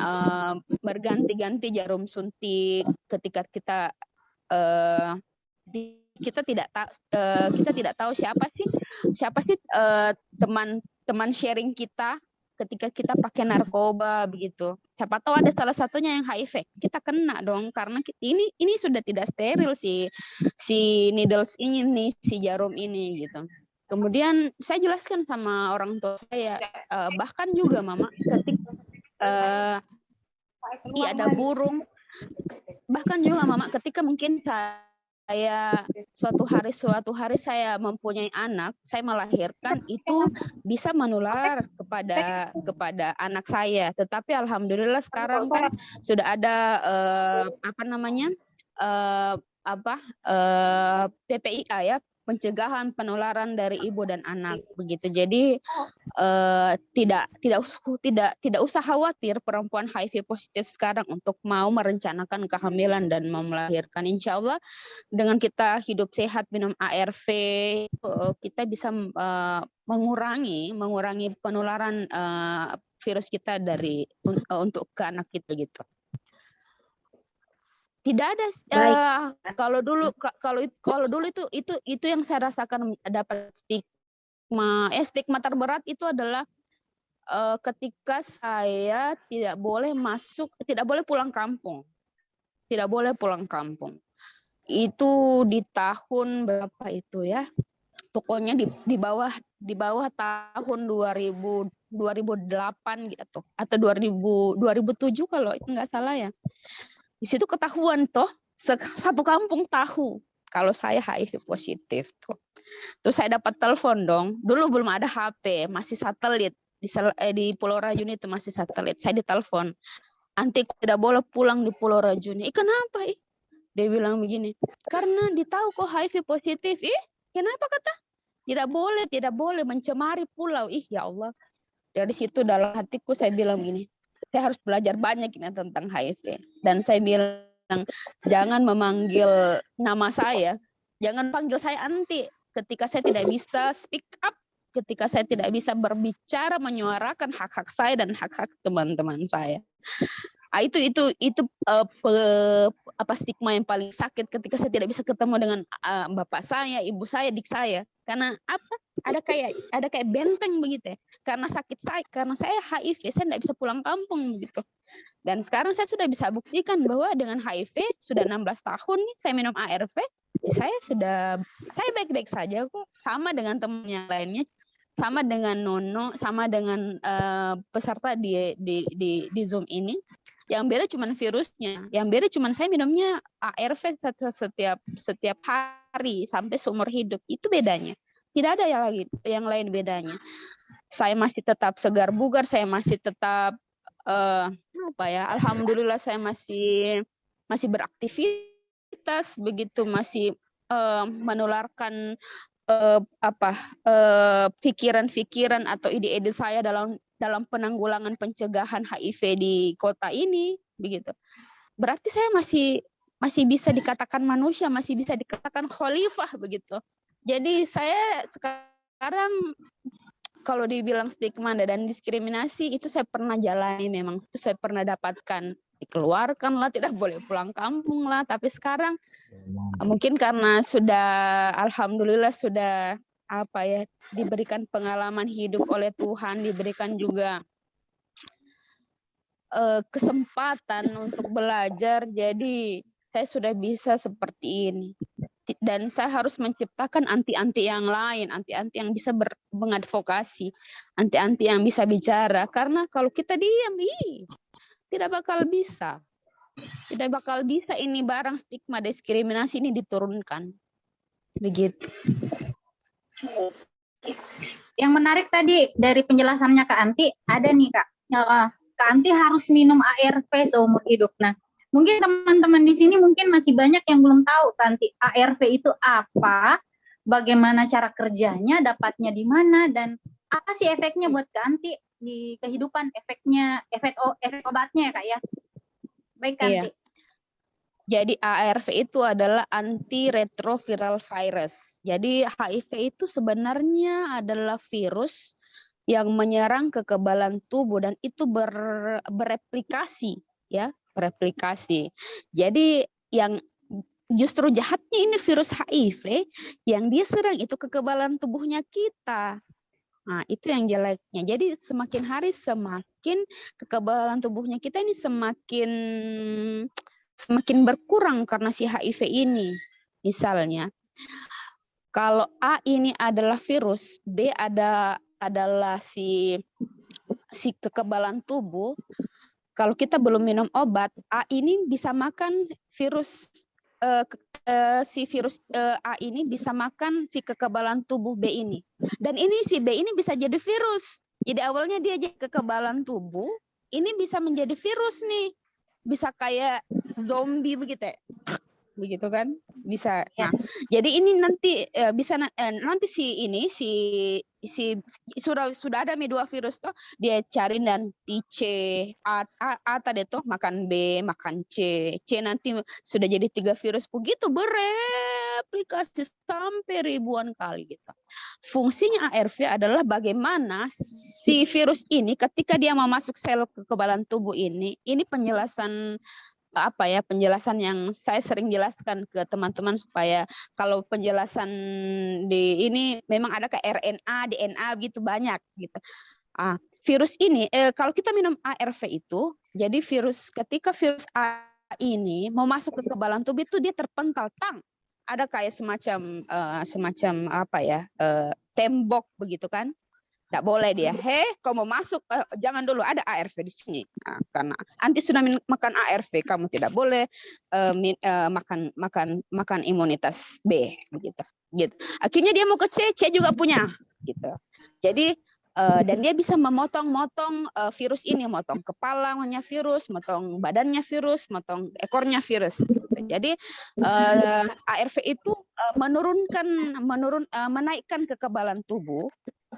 berganti-ganti jarum suntik ketika kita tidak tahu siapa sih teman sharing kita ketika kita pakai narkoba begitu. Siapa tahu ada salah satunya yang HIV, kita kena dong, karena ini sudah tidak steril si needles ini, si jarum ini gitu. Kemudian saya jelaskan sama orang tua saya, bahkan juga mama ketika ada burung, bahkan juga mama ketika mungkin saya suatu hari saya mempunyai anak, saya melahirkan, itu bisa menular kepada anak saya. Tetapi alhamdulillah sekarang kan sudah ada PPIA ya, pencegahan penularan dari ibu dan anak begitu. Jadi tidak usah khawatir perempuan HIV positif sekarang untuk mau merencanakan kehamilan dan mau melahirkan. Insya Allah dengan kita hidup sehat, minum ARV, kita bisa mengurangi penularan virus kita untuk ke anak kita gitu. Tidak ada kalau dulu itu yang saya rasakan dapat stigma terberat itu adalah ketika saya tidak boleh pulang kampung. Tidak boleh pulang kampung. Itu di tahun berapa itu ya? Pokoknya di bawah tahun 2008 gitu atau 2007 kalau itu nggak salah ya. Di situ ketahuan toh, satu kampung tahu kalau saya HIV positif tuh. Terus saya dapat telepon dong. Dulu belum ada HP, masih satelit. Di Pulau Rajuni itu masih satelit. Saya ditelepon, "Anti tidak boleh pulang di Pulau Rajuni." Kenapa? Dia bilang begini, "Karena ditahu kok HIV positif." Kenapa kata? Tidak boleh mencemari pulau. Ya Allah. Dari situ dalam hatiku saya bilang begini, saya harus belajar banyak ini tentang HIV. Dan saya bilang jangan memanggil nama saya, jangan panggil saya anti ketika saya tidak bisa speak up, ketika saya tidak bisa berbicara menyuarakan hak-hak saya dan hak-hak teman-teman saya. Apa stigma yang paling sakit ketika saya tidak bisa ketemu dengan bapak saya, ibu saya, adik saya. Karena apa? Ada kayak benteng begitu ya. Karena sakit saya, karena saya HIV, saya tidak bisa pulang kampung begitu. Dan sekarang saya sudah bisa buktikan bahwa dengan HIV sudah 16 tahun nih saya minum ARV, saya baik-baik saja kok. Sama dengan teman yang lainnya, sama dengan Nono, sama dengan peserta di Zoom ini. Yang beda cuma virusnya. Yang beda cuma saya minumnya ARV setiap hari sampai seumur hidup. Itu bedanya. Tidak ada yang lain bedanya. Saya masih tetap segar bugar, saya masih tetap alhamdulillah saya masih beraktivitas begitu, masih menularkan pikiran-pikiran atau ide-ide saya dalam penanggulangan pencegahan HIV di kota ini begitu. Berarti saya masih bisa dikatakan manusia, masih bisa dikatakan khalifah begitu. Jadi saya sekarang kalau dibilang stigma dan diskriminasi itu saya pernah jalani, memang itu saya pernah dapatkan, dikeluarkan lah, tidak boleh pulang kampung lah. Tapi sekarang mungkin karena sudah alhamdulillah sudah diberikan pengalaman hidup oleh Tuhan, diberikan juga kesempatan untuk belajar, jadi saya sudah bisa seperti ini. Dan saya harus menciptakan anti-anti yang lain, anti-anti yang bisa mengadvokasi, anti-anti yang bisa bicara. Karena kalau kita diam, tidak bakal bisa. Tidak bakal bisa ini barang stigma diskriminasi ini diturunkan. Begitu. Yang menarik tadi dari penjelasannya Kak Anti, ada nih Kak. Kak Anti harus minum ARV seumur hidup. Nah, mungkin teman-teman di sini mungkin masih banyak yang belum tahu Kak Anti, ARV itu apa, bagaimana cara kerjanya, dapatnya di mana, dan apa sih efeknya buat Kak Anti di kehidupan, efek obatnya ya Kak ya. Baik Kak Anti. Jadi ARV itu adalah antiretroviral virus. Jadi HIV itu sebenarnya adalah virus yang menyerang kekebalan tubuh dan itu bereplikasi ya. Bereplikasi. Jadi yang justru jahatnya ini virus HIV yang dia serang itu kekebalan tubuhnya kita. Nah, itu yang jeleknya. Jadi semakin hari semakin kekebalan tubuhnya kita ini semakin berkurang karena si HIV ini. Misalnya, kalau A ini adalah virus, B adalah si kekebalan tubuh. Kalau kita belum minum obat, A ini bisa makan virus si virus A ini bisa makan si kekebalan tubuh B ini. Dan ini si B ini bisa jadi virus. Jadi awalnya dia jadi kekebalan tubuh, ini bisa menjadi virus nih. Bisa kayak zombie begitu ya. Begitu kan? Bisa. Nah, jadi ini nanti bisa nanti sudah ada dua virus toh, dia cari nanti C A tadi tuh makan B, makan C nanti sudah jadi 3 virus begitu bereplikasi sampai ribuan kali gitu. Fungsinya ARV adalah bagaimana si virus ini ketika dia mau masuk sel kekebalan tubuh ini penjelasan yang saya sering jelaskan ke teman-teman supaya kalau penjelasan di ini memang ada kayak RNA, DNA gitu banyak gitu. Virus ini kalau kita minum ARV itu, jadi ketika virus A ini mau masuk ke kekebalan tubuh itu dia terpental ada kayak semacam tembok begitu kan. Tidak boleh dia, kau mau masuk, jangan dulu, ada ARV di sini. Nah, karena anti sudah makan ARV, kamu tidak boleh makan imunitas B, gitu. Akhirnya dia mau ke C juga punya, gitu. Jadi dan dia bisa memotong-motong virus ini, motong kepalanya virus, motong badannya virus, motong ekornya virus. Jadi ARV itu menaikkan kekebalan tubuh.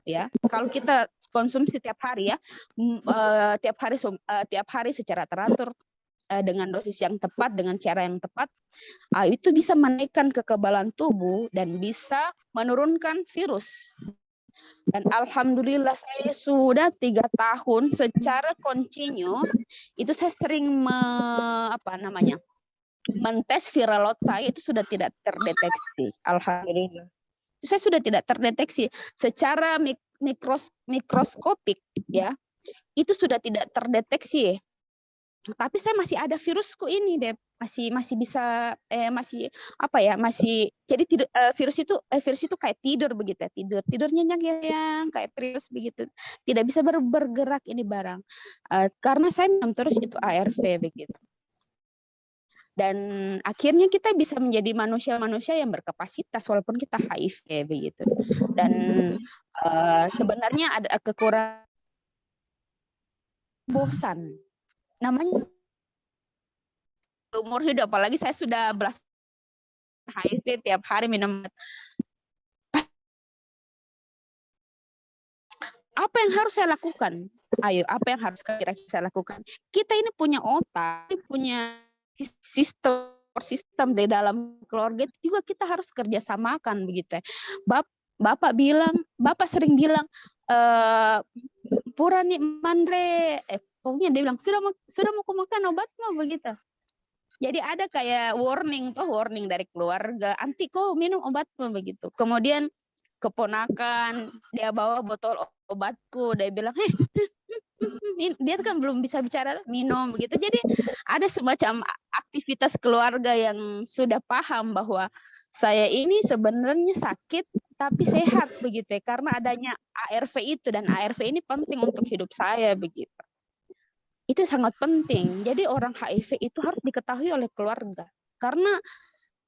Ya, kalau kita konsumsi tiap hari ya, tiap hari secara teratur dengan dosis yang tepat, dengan cara yang tepat, itu bisa menaikkan kekebalan tubuh dan bisa menurunkan virus. Dan alhamdulillah saya sudah 3 tahun secara kontinu itu saya sering mentes viral load saya itu sudah tidak terdeteksi. Alhamdulillah. Saya sudah tidak terdeteksi secara mikroskopik ya. Itu sudah tidak terdeteksi. Tapi saya masih ada virusku ini, Beb. Masih bisa jadi virus itu kayak tidur begitu ya. Tidurnya yang kayak virus begitu. Tidak bisa bergerak ini barang. Karena saya minum terus itu ARV begitu. Dan akhirnya kita bisa menjadi manusia-manusia yang berkapasitas walaupun kita HIV begitu. Dan sebenarnya ada kekurangan bosan. Namanya umur hidup, apalagi saya sudah belas HIV tiap hari minum. Apa yang harus saya lakukan? Ayo, apa yang harus kira-kira saya lakukan? Kita ini punya otak, punya sistem di dalam keluarga itu juga kita harus kerjasamakan begitu. Bapak sering bilang, Purani Mandre, pokoknya dia bilang sudah mau makan obatmu begitu. Jadi ada kayak warning dari keluarga, anti kau minum obatmu begitu. Kemudian keponakan dia bawa botol obatku, dia bilang, dia kan belum bisa bicara, minum begitu. Jadi ada semacam aktivitas keluarga yang sudah paham bahwa saya ini sebenarnya sakit tapi sehat begitu ya, karena adanya ARV itu, dan ARV ini penting untuk hidup saya begitu. Itu sangat penting. Jadi orang HIV itu harus diketahui oleh keluarga, karena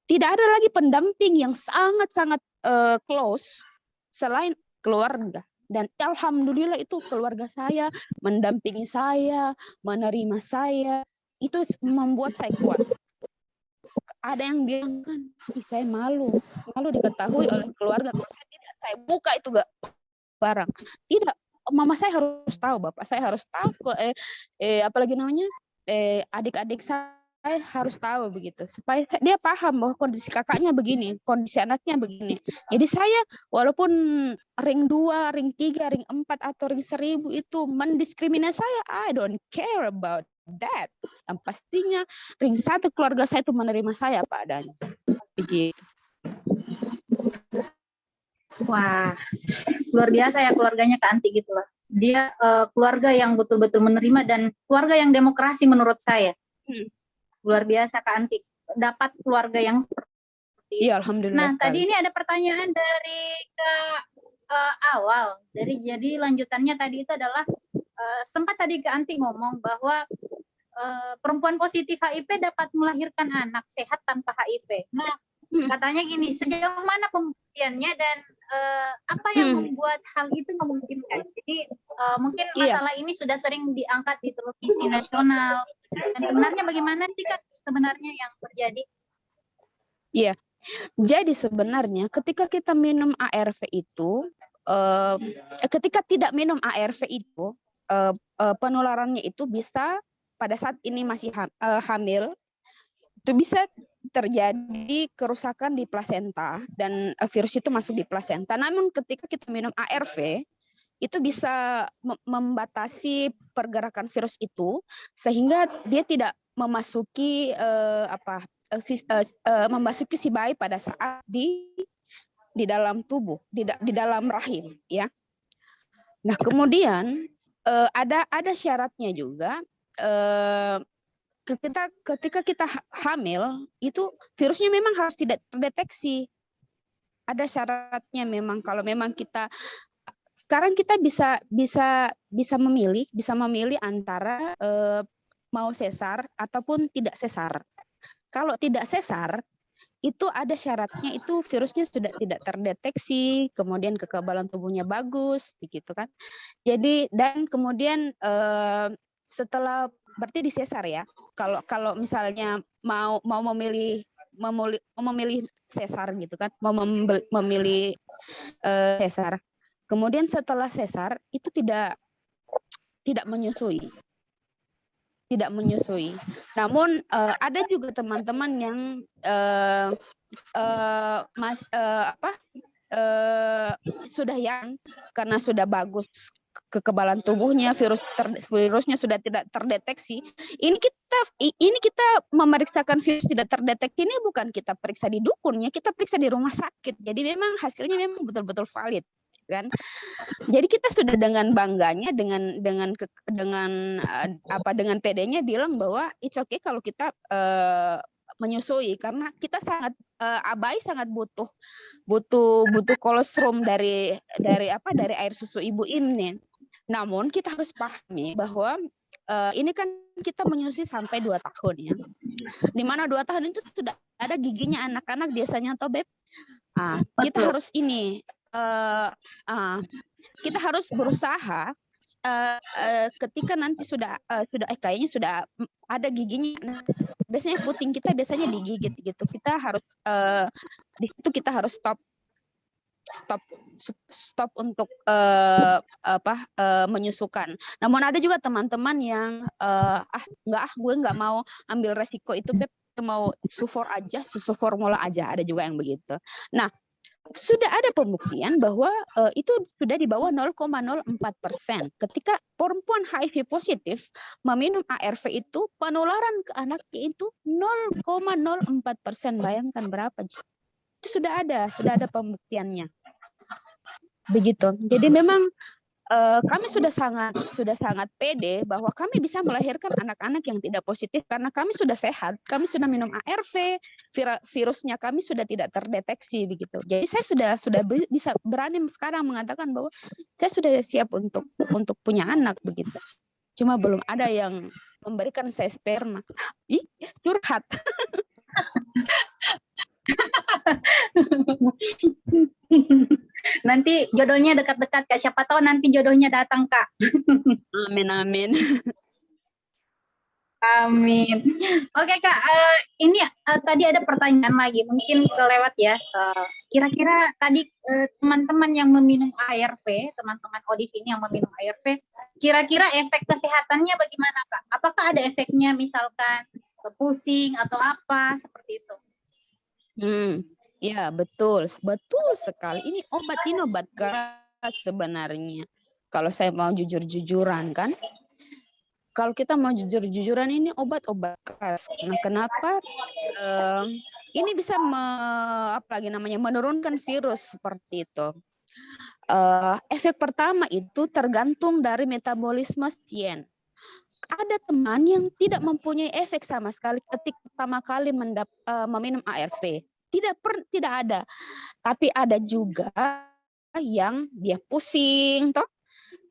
tidak ada lagi pendamping yang sangat-sangat close selain keluarga. Dan alhamdulillah itu keluarga saya mendampingi saya, menerima saya, itu membuat saya kuat. Ada yang bilang kan, saya malu diketahui oleh keluarga. Kalau saya tidak, saya buka itu gak barang. Tidak, mama saya harus tahu, bapak saya harus tahu, apalagi namanya adik-adik saya harus tahu begitu, supaya dia paham bahwa kondisi kakaknya begini, kondisi anaknya begini. Jadi saya walaupun ring 2, ring 3, ring 4 atau ring 1000 itu mendiskriminasi saya, I don't care about that. Yang pastinya ring 1 keluarga saya itu menerima saya apa adanya. Begitu. Wah, luar biasa ya keluarganya Kak Anti gitu lah. Dia keluarga yang betul-betul menerima dan keluarga yang demokrasi menurut saya. Luar biasa Kak Anti, dapat keluarga yang seperti itu. Iya, alhamdulillah. Nah, tadi ini ada pertanyaan dari Kak awal. Jadi lanjutannya tadi itu adalah sempat tadi Kak Anti ngomong bahwa perempuan positif HIV dapat melahirkan anak sehat tanpa HIV. Nah, katanya gini, sejauh mana pembuktiannya dan apa yang membuat hal itu memungkinkan? Jadi mungkin masalah ini sudah sering diangkat di televisi nasional. Dan sebenarnya bagaimana sih Kak sebenarnya yang terjadi? Iya, jadi sebenarnya ketika kita minum ARV itu, ketika tidak minum ARV itu, penularannya itu bisa pada saat ini masih hamil, itu bisa terjadi kerusakan di plasenta dan virus itu masuk di plasenta. Namun ketika kita minum ARV, itu bisa membatasi pergerakan virus itu sehingga dia tidak memasuki memasuki si bayi pada saat di dalam tubuh, di dalam rahim ya. Nah, kemudian ada syaratnya juga, ketika kita hamil itu virusnya memang harus tidak terdeteksi. Ada syaratnya memang, kalau memang kita sekarang kita bisa memilih antara mau sesar ataupun tidak sesar. Kalau tidak sesar itu ada syaratnya, itu virusnya sudah tidak terdeteksi, kemudian kekebalan tubuhnya bagus, begitu kan. Jadi dan kemudian setelah berarti di sesar ya. Kalau misalnya mau memilih sesar gitu kan, mau memilih sesar. Kemudian setelah sesar itu tidak menyusui. tidak menyusui. Namun ada juga teman-teman yang sudah yang karena sudah bagus kekebalan tubuhnya, virusnya sudah tidak terdeteksi. Ini kita memeriksakan virus tidak terdeteksi ini bukan kita periksa di dukunnya, kita periksa di rumah sakit. Jadi memang hasilnya memang betul-betul valid, kan? Jadi kita sudah dengan bangganya dengan PD-nya bilang bahwa it's okay kalau kita menyusui, karena kita sangat ABAI sangat butuh kolostrum dari air susu ibu ini. Namun kita harus pahami bahwa ini kan kita menyusui sampai 2 tahun ya. Di mana 2 tahun itu sudah ada giginya anak-anak biasanya atau Beb. Kita harus ini kita harus berusaha ketika nanti sudah kayaknya sudah ada giginya, biasanya puting kita biasanya digigit gitu, kita harus di situ kita harus stop untuk menyusukan. Namun ada juga teman-teman yang gue nggak mau ambil resiko itu, Beb, mau susu formula aja, ada juga yang begitu. Nah, sudah ada pembuktian bahwa itu sudah di bawah 0,04%. Ketika perempuan HIV positif meminum ARV itu penularan ke anaknya itu 0,04%. Bayangkan berapa? Itu sudah ada pembuktiannya. Begitu. Jadi memang kami sudah sangat pede bahwa kami bisa melahirkan anak-anak yang tidak positif karena kami sudah sehat, kami sudah minum ARV, virusnya kami sudah tidak terdeteksi begitu. Jadi saya sudah bisa berani sekarang mengatakan bahwa saya sudah siap untuk punya anak begitu. Cuma belum ada yang memberikan saya sperma. Ih, curhat. Nanti jodohnya dekat-dekat, Kak. Siapa tahu nanti jodohnya datang, Kak. Amin, amin. Amin. Oke, Kak. Ini tadi ada pertanyaan lagi, mungkin kelewat ya. Kira-kira tadi teman-teman yang meminum ARV, teman-teman ODIV ini yang meminum ARV, kira-kira efek kesehatannya bagaimana, Kak? Apakah ada efeknya misalkan pusing atau apa seperti itu? Ya, betul sekali. Ini obat keras sebenarnya. Kalau saya mau jujur-jujuran kan, kalau kita mau jujur-jujuran ini obat keras. Nah, kenapa? Ini bisa menurunkan virus seperti itu. Efek pertama itu tergantung dari metabolisme sien. Ada teman yang tidak mempunyai efek sama sekali ketika pertama kali meminum ARV. Tidak ada. Tapi ada juga yang dia pusing,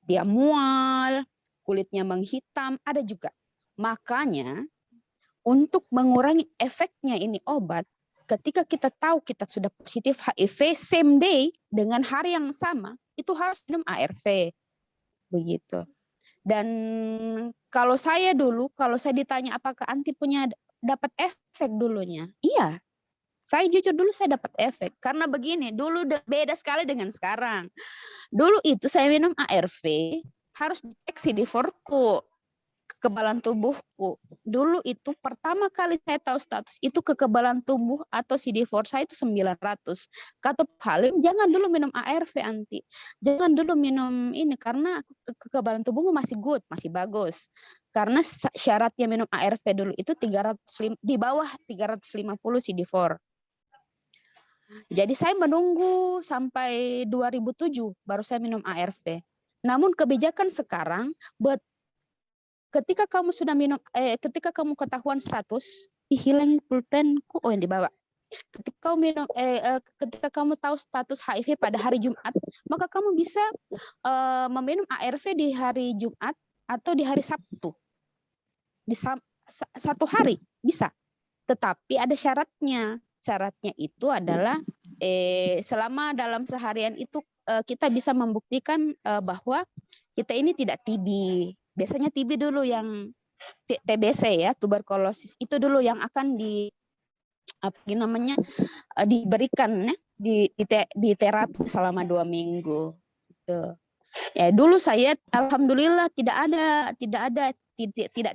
dia mual, kulitnya menghitam, ada juga. Makanya untuk mengurangi efeknya ini obat, ketika kita tahu kita sudah positif HIV same day dengan hari yang sama, itu harus minum ARV. Begitu. Dan kalau saya ditanya apakah anti punya dapat efek dulunya? Iya. Saya jujur dulu saya dapat efek. Karena begini, dulu beda sekali dengan sekarang. Dulu itu saya minum ARV, harus dicek CD4-ku, kekebalan tubuhku. Dulu itu pertama kali saya tahu status itu kekebalan tubuh atau CD4 saya itu 900. Kata Halim, jangan dulu minum ARV anti. Jangan dulu minum ini karena kekebalan tubuhmu masih good, masih bagus. Karena syaratnya minum ARV dulu itu 305, di bawah 350 CD4. Jadi saya menunggu sampai 2007 baru saya minum ARV. Namun kebijakan sekarang ketika kamu sudah minum ketika kamu ketahuan status, hilang pulpenku yang dibawa. Ketika kamu tahu status HIV pada hari Jumat, maka kamu bisa meminum ARV di hari Jumat atau di hari Sabtu. Di satu hari bisa. Tetapi ada syaratnya. Syaratnya itu adalah selama dalam seharian itu kita bisa membuktikan bahwa kita ini tidak TB. Biasanya TB dulu yang TBC ya, tuberkulosis itu dulu yang akan diberikan ya, di terapi selama 2 minggu. Gitu. Ya dulu saya alhamdulillah tidak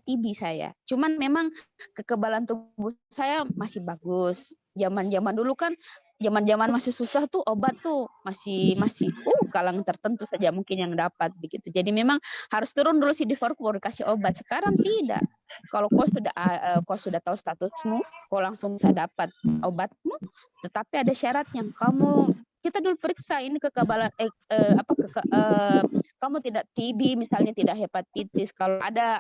TB saya. Cuman memang kekebalan tubuh saya masih bagus. Zaman-zaman dulu kan zaman-zaman masih susah tuh obat tuh masih kalangan tertentu saja mungkin yang dapat begitu. Jadi memang harus turun dulu CD4 baru kasih obat. Sekarang tidak. Kalau kau sudah tahu statusmu, kau langsung bisa dapat obatmu, tetapi ada syaratnya. Kita dulu periksa ini kekebalan kamu tidak TB misalnya, tidak hepatitis. Kalau ada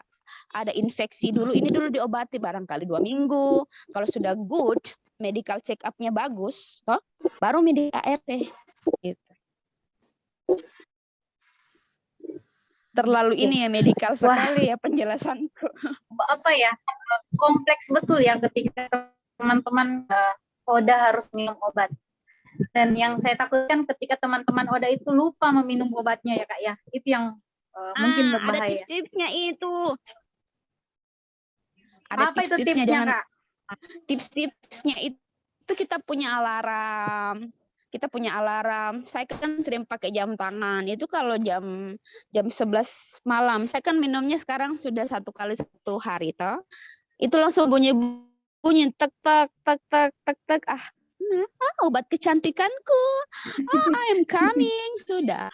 infeksi dulu, ini dulu diobati barangkali 2 minggu. Kalau sudah good, medical check up-nya bagus, toh, baru medical ART. Gitu. Terlalu ini ya medikal sekali ya penjelasanku. Apa ya, kompleks betul ya ketika teman-teman ODA harus minum obat. Dan yang saya takutkan ketika teman-teman ODA itu lupa meminum obatnya ya Kak ya. Itu yang mungkin berbahaya. Ada tips-tipsnya itu. Apa itu tipsnya Kak? Tips-tipsnya itu kita punya alarm. Saya kan sering pakai jam tangan. Itu kalau jam 11 malam. Saya kan minumnya sekarang sudah 1 kali 1 hari toh. Itu langsung bunyi tek tek tek tek tek tek. Obat kecantikanku. I'm coming. Sudah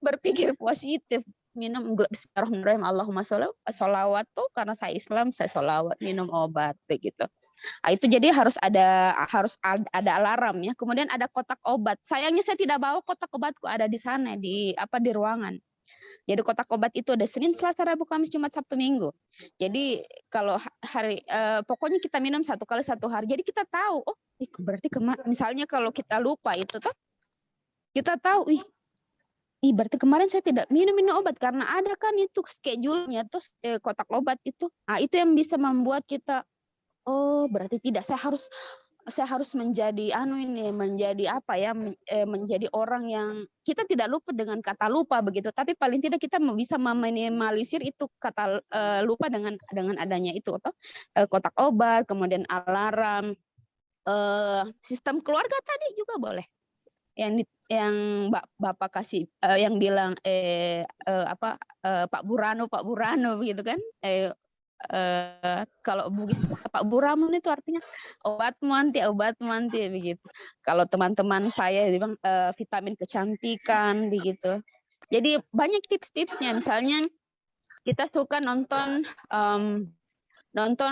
berpikir positif. Minum bismillahirrahmanirrahim, Allahumma sholawat tuh karena saya Islam, saya sholawat, minum obat begitu. Itu jadi harus ada alarm ya. Kemudian ada kotak obat. Sayangnya saya tidak bawa kotak obatku, ada di sana di ruangan. Jadi kotak obat itu ada Senin, Selasa, Rabu, Kamis, Jumat, Sabtu, Minggu. Jadi kalau pokoknya kita minum 1 kali 1 hari. Jadi kita tahu, berarti misalnya kalau kita lupa itu toh, kita tahu, berarti kemarin saya tidak minum obat karena ada kan itu schedule-nya terus kotak obat itu. Itu yang bisa membuat kita berarti tidak, saya harus menjadi menjadi orang yang kita tidak lupa dengan kata lupa begitu, tapi paling tidak kita bisa meminimalisir itu kata lupa dengan adanya itu kotak obat, kemudian alarm, sistem keluarga tadi juga boleh. Yang Bapak kasih yang bilang Pak Burano begitu kan, kalau Bugis Pak Buramun itu artinya obat manti begitu. Kalau teman-teman saya bilang vitamin kecantikan begitu. Jadi banyak tips-tipsnya. Misalnya kita suka nonton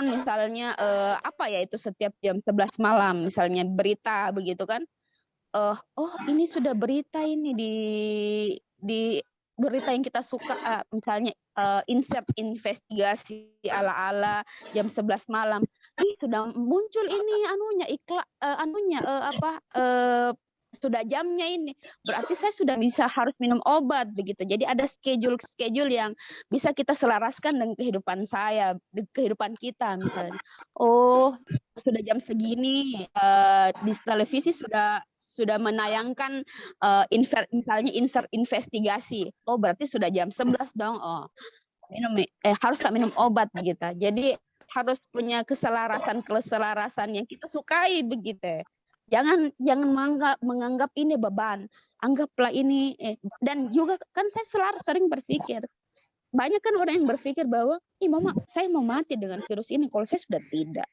misalnya itu setiap jam 11 malam misalnya berita begitu kan. Ini sudah berita ini di berita yang kita suka, misalnya insert investigasi ala-ala jam 11 malam. Sudah muncul ini sudah jamnya ini. Berarti saya sudah harus minum obat begitu. Jadi ada schedule yang bisa kita selaraskan dengan kehidupan saya, kehidupan kita misalnya. Sudah jam segini di televisi sudah menayangkan misalnya insert investigasi. Berarti sudah jam 11 dong. Harus tak minum obat begitu. Jadi harus punya keselarasan yang kita sukai begitu. Jangan menganggap ini beban. Anggaplah ini dan juga kan saya sering berpikir, banyak kan orang yang berpikir bahwa mama saya mau mati dengan virus ini, kalau saya sudah tidak.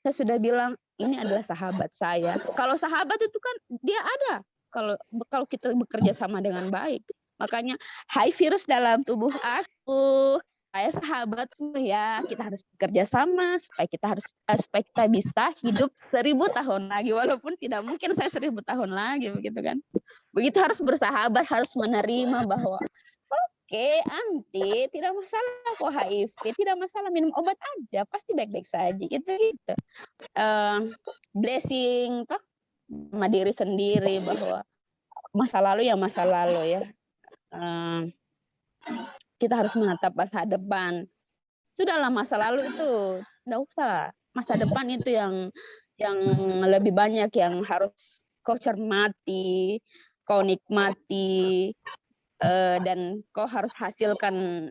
Saya sudah bilang ini adalah sahabat saya. Kalau sahabat itu kan dia ada kalau kita bekerja sama dengan baik. Makanya hai virus dalam tubuh aku, saya sahabatmu ya. Kita harus bekerja sama supaya kita bisa hidup 1000 tahun lagi, walaupun tidak mungkin saya 1000 tahun lagi begitu kan. Begitu harus bersahabat, harus menerima bahwa anti tidak masalah kok HIV, tidak masalah, minum obat aja pasti baik-baik saja gitu. Blessing sama diri sendiri bahwa masa lalu ya masa lalu ya. Kita harus menatap masa depan. Sudahlah masa lalu itu enggak usah. Masa depan itu yang lebih banyak yang harus kau cermati, kau nikmati. Dan kau harus hasilkan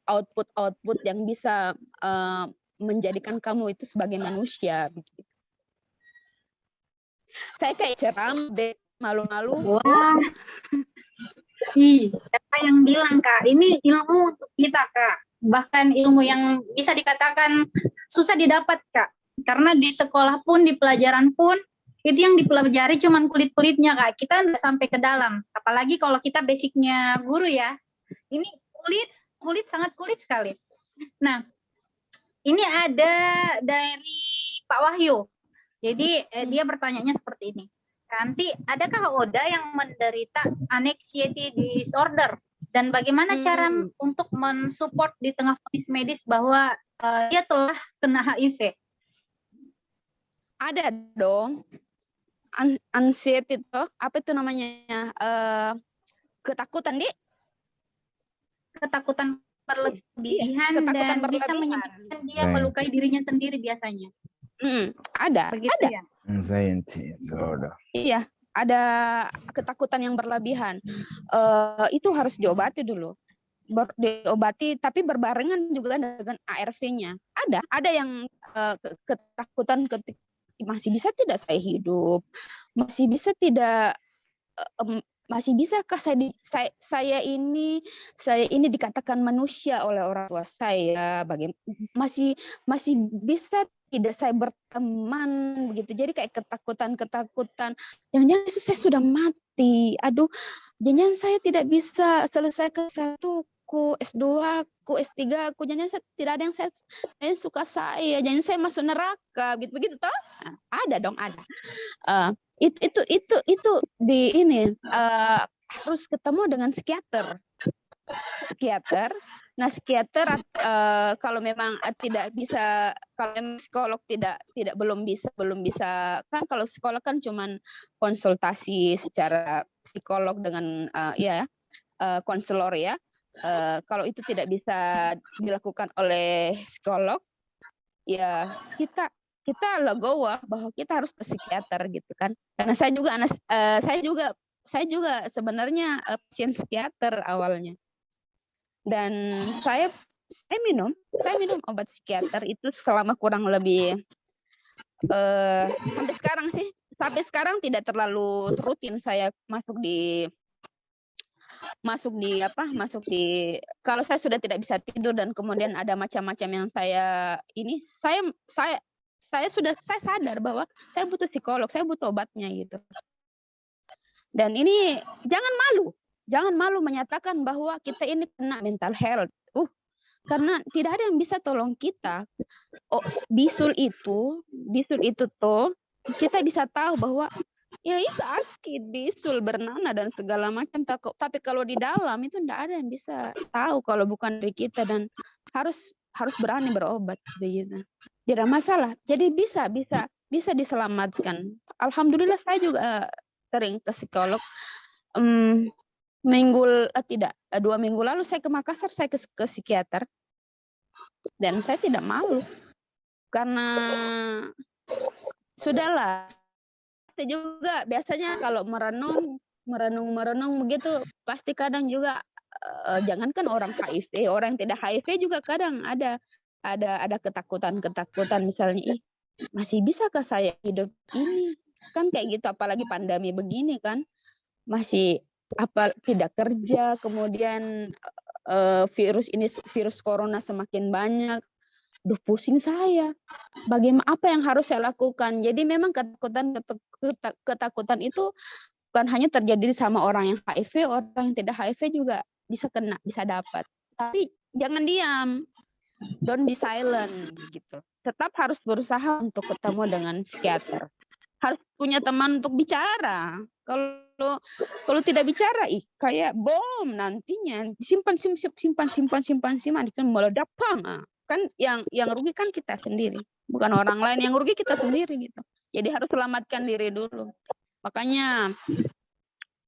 output yang bisa menjadikan kamu itu sebagai manusia. Begitu. Saya kayak ceram deh malu-malu. Siapa yang bilang, Kak? Ini ilmu untuk kita, Kak. Bahkan ilmu yang bisa dikatakan susah didapat, Kak. Karena di sekolah pun, di pelajaran pun, itu yang dipelajari cuman kulit-kulitnya, Kak. Kita nggak sampai ke dalam. Apalagi kalau kita basicnya guru ya. Ini sangat kulit sekali. Nah, ini ada dari Pak Wahyu. Jadi dia bertanyanya seperti ini. Nanti, adakah Oda yang menderita anxiety disorder? Dan bagaimana cara untuk mensupport di tengah kondisi medis bahwa dia telah kena HIV? Ada dong. Anxiety itu, apa itu namanya? Ketakutan, Dik. Ketakutan berlebihan ketakutan dan bisa berlebihan. menyebabkan dia melukai dirinya sendiri biasanya. Ada. Begitu ada. ya? Anxiety disorder. Iya, ada ketakutan yang berlebihan. Itu harus diobati dulu. Diobati, tapi berbarengan juga dengan ARV-nya. Ada yang ketakutan ketika masih bisa tidak saya hidup, masih bisa tidak, masih bisakah saya ini dikatakan manusia oleh orang tua saya, masih bisa tidak saya berteman begitu. Jadi kayak ketakutan, jangan-jangan saya sudah mati, aduh, jangan saya tidak bisa selesaikan S1ku, S2ku, S3ku, jangan saya tidak ada yang saya suka saya, jangan saya masuk neraka, begitu toh? Nah, ada dong, ada. Itu di ini harus ketemu dengan psikiater. Nah, psikiater kalau memang tidak bisa, kalau memang psikolog belum bisa kan, kalau psikolog kan cuman konsultasi secara psikolog dengan konselor ya. Kalau itu tidak bisa dilakukan oleh psikolog, ya kita legowo bahwa kita harus ke psikiater gitu kan. Karena saya juga sebenarnya pasien psikiater awalnya. Dan saya minum obat psikiater itu selama kurang lebih sampai sekarang tidak terlalu rutin saya masuk di kalau saya sudah tidak bisa tidur dan kemudian ada macam-macam yang saya sadar bahwa saya butuh psikolog, saya butuh obatnya gitu. Dan ini jangan malu menyatakan bahwa kita ini kena mental health. Karena tidak ada yang bisa tolong kita. Bisul itu tuh kita bisa tahu bahwa ya sakit, bisul, bernanah dan segala macam. Tapi kalau di dalam itu tidak ada yang bisa tahu kalau bukan dari kita, dan harus berani berobat begitu. Tidak masalah. Jadi bisa diselamatkan. Alhamdulillah saya juga sering ke psikolog. 2 minggu lalu saya ke Makassar, saya ke psikiater, dan saya tidak malu karena sudahlah. Saya juga biasanya kalau merenung begitu, pasti kadang juga jangankan orang HIV, orang yang tidak HIV juga kadang ada ketakutan misalnya, masih bisakah saya hidup ini kan, kayak gitu. Apalagi pandemi begini kan, masih tidak kerja, kemudian virus corona semakin banyak. Pusing saya. Bagaimana, apa yang harus saya lakukan? Jadi memang ketakutan itu bukan hanya terjadi sama orang yang HIV, orang yang tidak HIV juga bisa kena, bisa dapat. Tapi jangan diam. Don't be silent gitu. Tetap harus berusaha untuk ketemu dengan psikiater. Harus punya teman untuk bicara. Kalau tidak bicara, kayak bom nantinya, simpan kan meledak, kan yang rugi kan kita sendiri, bukan orang lain. Yang rugi kita sendiri gitu. Jadi harus selamatkan diri dulu. Makanya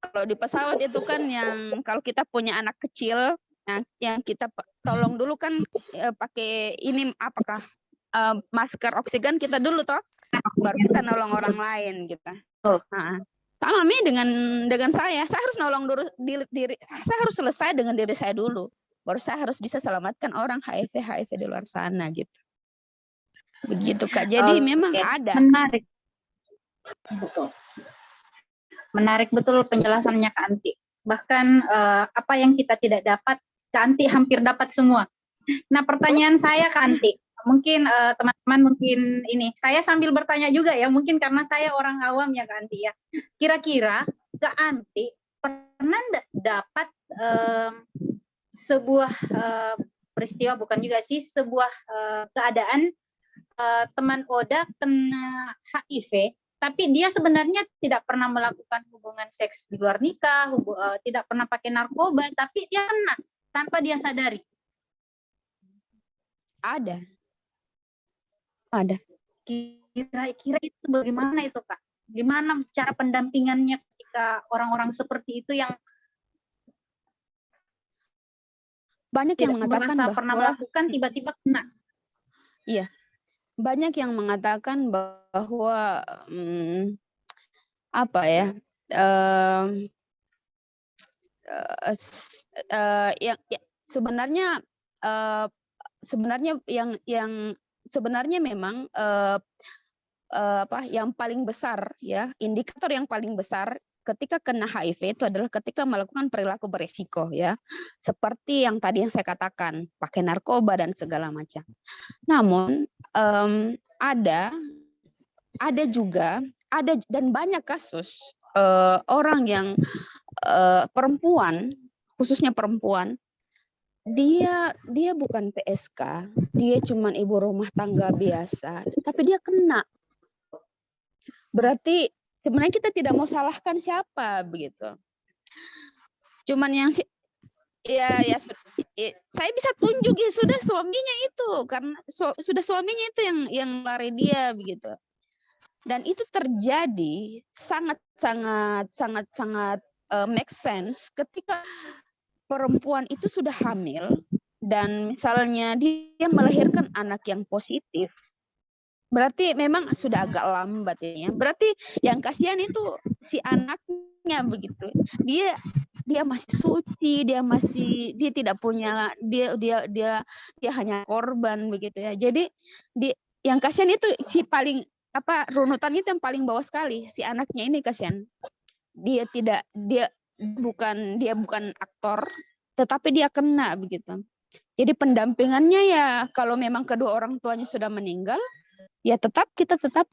kalau di pesawat itu kan, yang kalau kita punya anak kecil, yang kita tolong dulu kan pakai ini, apakah masker oksigen kita dulu toh, baru kita nolong orang lain gitu. Sama dengan saya harus nolong dulu diri, saya harus selesai dengan diri saya dulu, baru saya harus bisa selamatkan orang HIV di luar sana gitu. Begitu Kak. Jadi memang ada. Menarik betul penjelasannya Kak Anti. Bahkan apa yang kita tidak dapat, Kak Anti hampir dapat semua. Nah, pertanyaan saya Kak Anti, mungkin teman-teman mungkin ini, saya sambil bertanya juga ya, mungkin karena saya orang awam ya Kak Anti ya. Kira-kira Kak Anti pernah nggak dapat sebuah peristiwa, bukan juga sih, sebuah keadaan teman Oda kena HIV, tapi dia sebenarnya tidak pernah melakukan hubungan seks di luar nikah, tidak pernah pakai narkoba, tapi dia kena tanpa dia sadari. Ada. Kira-kira itu bagaimana itu Kak? Gimana cara pendampingannya ketika orang-orang seperti itu yang Banyak yang mengatakan merasa pernah bahwa melakukan tiba-tiba kena? iya, banyak yang mengatakan bahwa apa ya, yang sebenarnya sebenarnya memang apa yang paling besar ya, indikator yang paling besar ketika kena HIV itu adalah ketika melakukan perilaku beresiko ya, seperti yang tadi yang saya katakan, pakai narkoba dan segala macam. Namun ada juga dan banyak kasus orang yang perempuan, khususnya perempuan, dia bukan PSK, dia cuman ibu rumah tangga biasa, tapi dia kena. Berarti sebenarnya kita tidak mau salahkan siapa begitu. Cuman yang saya bisa tunjuk ya sudah suaminya itu, karena sudah suaminya itu yang lari dia begitu. Dan itu terjadi sangat make sense ketika perempuan itu sudah hamil dan misalnya dia melahirkan anak yang positif. Berarti memang sudah agak lambat ya. Berarti yang kasihan itu si anaknya begitu. Dia masih suci, dia tidak punya, dia hanya korban begitu ya. Jadi yang kasihan itu si paling runutan itu yang paling bawah sekali, si anaknya ini kasihan. Dia bukan aktor, tetapi dia kena begitu. Jadi pendampingannya ya kalau memang kedua orang tuanya sudah meninggal, ya kita tetap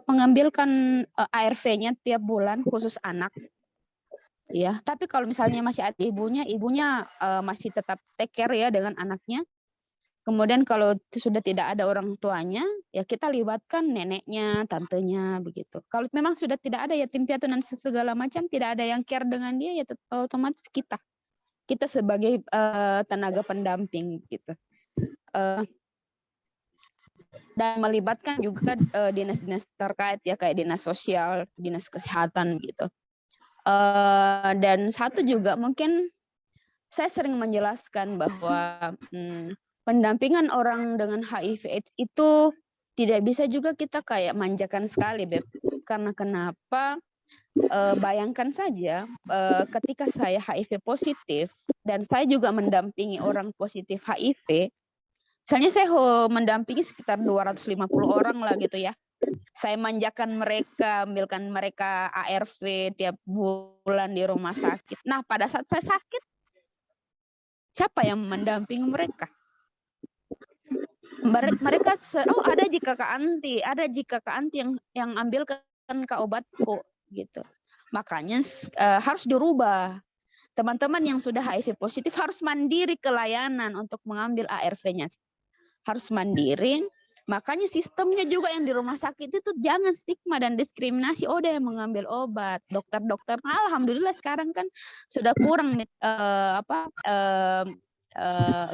mengambilkan ARV-nya tiap bulan khusus anak. Ya, tapi kalau misalnya masih ada ibunya masih tetap take care ya dengan anaknya. Kemudian kalau sudah tidak ada orang tuanya, ya kita libatkan neneknya, tantenya begitu. Kalau memang sudah tidak ada yatim piatu dan segala macam, tidak ada yang care dengan dia, ya otomatis kita sebagai tenaga pendamping gitu. Dan melibatkan juga dinas-dinas terkait ya, kayak dinas sosial, dinas kesehatan gitu. Dan satu juga mungkin saya sering menjelaskan bahwa pendampingan orang dengan HIV/AIDS itu tidak bisa juga kita kayak manjakan sekali, Beb. Karena kenapa? Bayangkan saja ketika saya HIV positif dan saya juga mendampingi orang positif HIV. Misalnya saya mendampingi sekitar 250 orang lah gitu ya. Saya manjakan mereka, ambilkan mereka ARV tiap bulan di rumah sakit. Nah, pada saat saya sakit, siapa yang mendampingi mereka? Mereka ada jika Kak Anti yang ambilkan Kak obatku gitu. Makanya harus dirubah. Teman-teman yang sudah HIV positif harus mandiri ke layanan untuk mengambil ARV-nya. Harus mandiri. Makanya sistemnya juga yang di rumah sakit itu jangan stigma dan diskriminasi. Dia yang mengambil obat. Dokter-dokter, alhamdulillah sekarang kan sudah kurang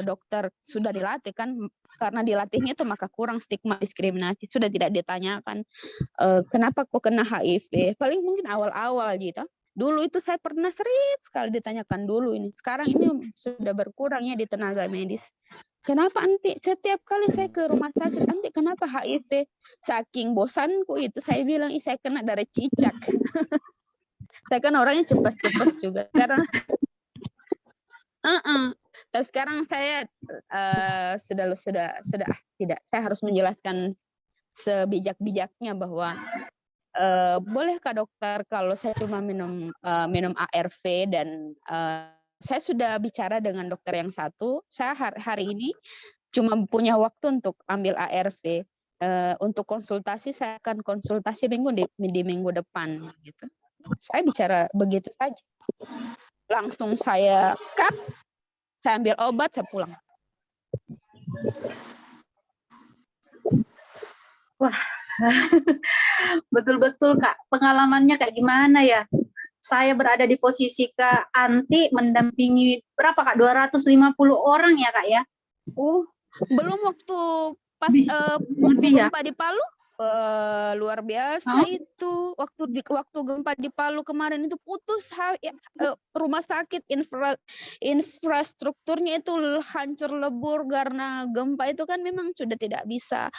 dokter sudah dilatih kan, karena dilatihnya itu maka kurang stigma diskriminasi, sudah tidak ditanyakan kenapa kok kena HIV. Paling mungkin awal-awal gitu. Dulu itu saya pernah sering sekali ditanyakan dulu ini. Sekarang ini sudah berkurang ya di tenaga medis. Kenapa Anti? Setiap kali saya ke rumah sakit, Anti kenapa HIV? Saking bosanku itu saya bilang, saya kena dari cicak. Saya kan orangnya cepat-cepat juga. Karena tapi sekarang saya sudah tidak. Saya harus menjelaskan sebijak-bijaknya bahwa Bolehkah dokter kalau saya cuma minum ARV dan saya sudah bicara dengan dokter yang satu, saya hari ini cuma punya waktu untuk ambil ARV. Untuk konsultasi saya akan konsultasi di minggu depan gitu. Saya bicara begitu saja. Langsung saya cut, saya ambil obat, saya pulang. Wah, betul-betul Kak. Pengalamannya kayak gimana ya? Saya berada di posisi Kak Anti mendampingi berapa Kak? 250 orang ya Kak ya? Oh, belum waktu pas Lebih ya? gempa di Palu. Luar biasa itu waktu gempa di Palu kemarin itu putus rumah sakit, infrastrukturnya itu hancur lebur karena gempa itu kan memang sudah tidak bisa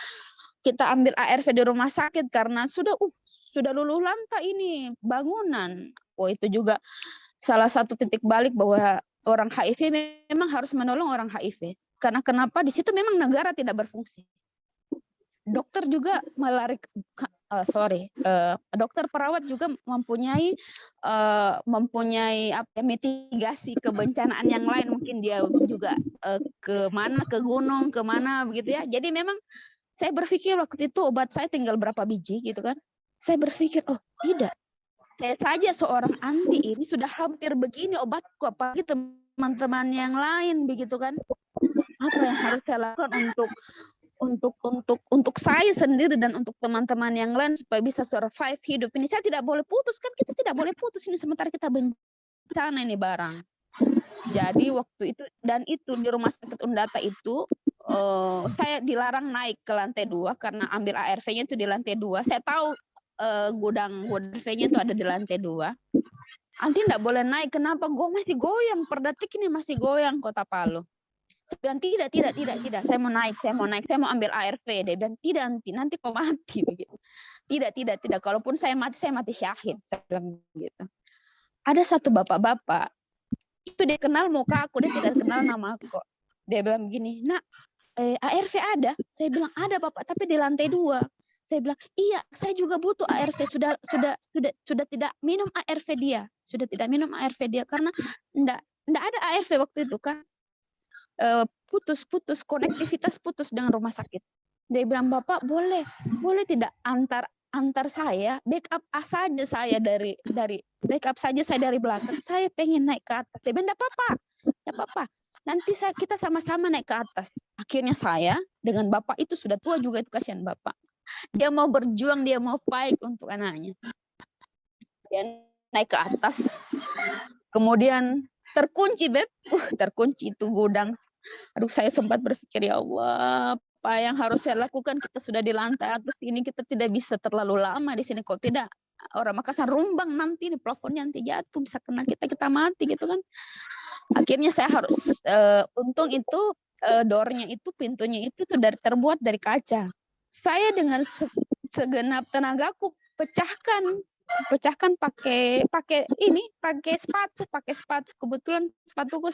kita ambil ARV di rumah sakit karena sudah luluh lantak ini bangunan. Oh, itu juga salah satu titik balik bahwa orang HIV memang harus menolong orang HIV. Karena kenapa di situ memang negara tidak berfungsi. Dokter juga dokter perawat juga mempunyai mitigasi kebencanaan yang lain, mungkin dia juga ke gunung kemana begitu ya. Jadi memang saya berpikir waktu itu obat saya tinggal berapa biji gitu kan. Saya berpikir tidak, saya saja seorang anti ini sudah hampir begini obatku, apalagi teman-teman yang lain begitu kan. Apa yang harus saya lakukan untuk saya sendiri dan untuk teman-teman yang lain supaya bisa survive hidup ini. Saya tidak boleh putus kan, kita tidak boleh putus ini sementara kita bencana ini barang. Jadi waktu itu di rumah sakit Undata itu saya dilarang naik ke lantai 2 karena ambil ARV-nya itu di lantai 2. Saya tahu gudang ARV-nya itu ada di lantai 2. Anti tidak boleh naik. Kenapa? Gue masih goyang, per detik ini masih goyang Kota Palu. Saya bilang tidak, saya mau naik, saya mau ambil ARV. Dia bilang tidak, nanti kau mati begitu. Tidak, kalaupun saya mati syahid, saya bilang begitu. Ada satu bapak-bapak itu dia kenal muka aku, dia tidak kenal nama aku kok. Dia bilang begini, "Nak, ARV ada?" Saya bilang, "Ada Bapak, tapi di lantai 2." Saya bilang, "Iya, saya juga butuh ARV. Sudah tidak minum ARV dia. Sudah tidak minum ARV dia karena enggak ada ARV waktu itu kan. Putus konektivitas putus dengan rumah sakit." Dia bilang, "Bapak boleh tidak antar saya, backup saja saya dari backup saja saya dari belakang. Saya pengen naik ke atas." Dia bilang, "Enggak apa-apa. Nanti kita sama-sama naik ke atas." Akhirnya saya dengan bapak itu sudah tua juga, itu kasihan bapak. Dia mau berjuang, dia mau fight untuk anaknya. Dia naik ke atas. Kemudian terkunci, Beb. Terkunci itu gudang. Aduh, saya sempat berpikir, ya Allah, apa yang harus saya lakukan? Kita sudah di lantai atas ini, kita tidak bisa terlalu lama di sini. Kok tidak, orang Makassar rumbang nanti, di plafonnya nanti jatuh, bisa kena kita mati gitu kan. Akhirnya saya harus, untung itu door-nya itu, pintunya itu terbuat dari kaca. Saya dengan segenap tenagaku pecahkan pakai sepatu. Kebetulan sepatuku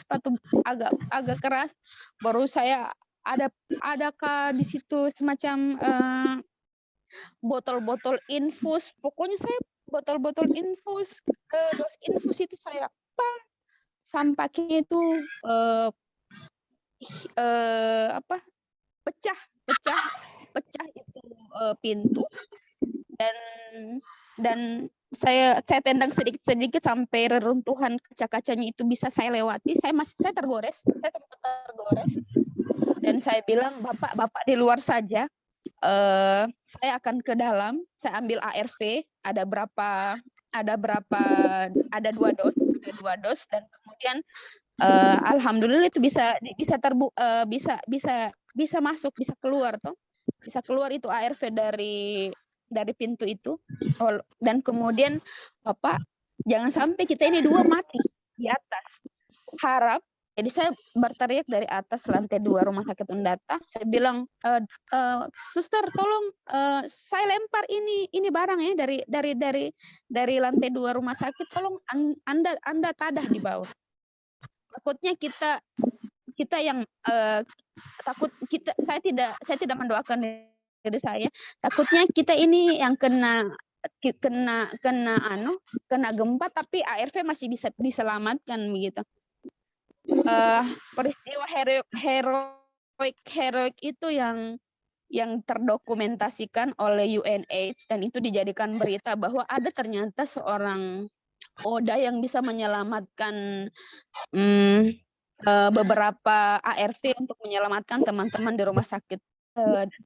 agak keras. Baru saya adakah di situ semacam botol-botol infus. Pokoknya saya botol-botol infus, dos infus itu saya sampahnya itu pecah itu pintu dan saya tendang sedikit sampai reruntuhan kaca-kacanya itu bisa saya lewati. Saya tergores dan saya bilang, bapak di luar saja, saya akan ke dalam, saya ambil ARV, ada 2 dos dan kemudian alhamdulillah itu bisa masuk, bisa keluar itu ARV dari pintu itu. Dan kemudian Bapak, jangan sampai kita ini 2 mati di atas. Harap, jadi saya berteriak dari atas lantai 2 Rumah Sakit Undata. Saya bilang, "Suster, tolong saya lempar ini barang ya dari lantai 2 rumah sakit, tolong Anda tadah di bawah. Takutnya kita yang saya tidak mendoakan diri saya. Takutnya kita ini yang kena kena gempa tapi ARV masih bisa diselamatkan begitu. Peristiwa heroik itu yang terdokumentasikan oleh UNAIDS dan itu dijadikan berita bahwa ada ternyata seorang Oda yang bisa menyelamatkan beberapa ARV untuk menyelamatkan teman-teman di rumah sakit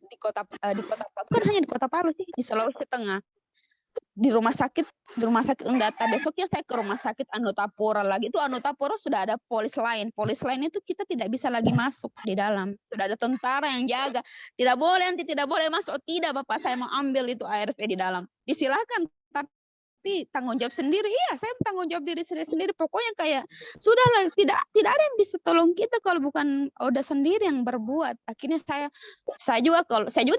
di kota bukan hanya di Kota Palu sih, di Sulawesi Tengah. Di rumah sakit Undata. Besoknya saya ke rumah sakit Anutapura lagi. Itu Anutapura sudah ada polis lain itu kita tidak bisa lagi masuk di dalam. Sudah ada tentara yang jaga. Tidak boleh masuk. Tidak Bapak, saya mau ambil itu ARV di dalam. Disilakan, tapi tanggung jawab sendiri. Iya, saya tanggung jawab diri sendiri. Pokoknya kayak sudahlah, tidak ada yang bisa tolong kita kalau bukan Oda sendiri yang berbuat. Akhirnya saya juga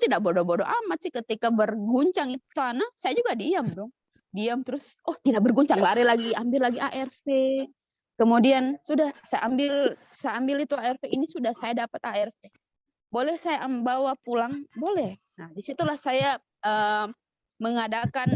tidak bodoh-bodoh amat sih ketika berguncang itu sana, saya juga diam dong. Diam terus, tidak berguncang, lari lagi, ambil lagi ARV. Kemudian sudah saya ambil itu ARV, ini sudah saya dapat ARV. Boleh saya bawa pulang? Boleh. Nah, disitulah saya mengadakan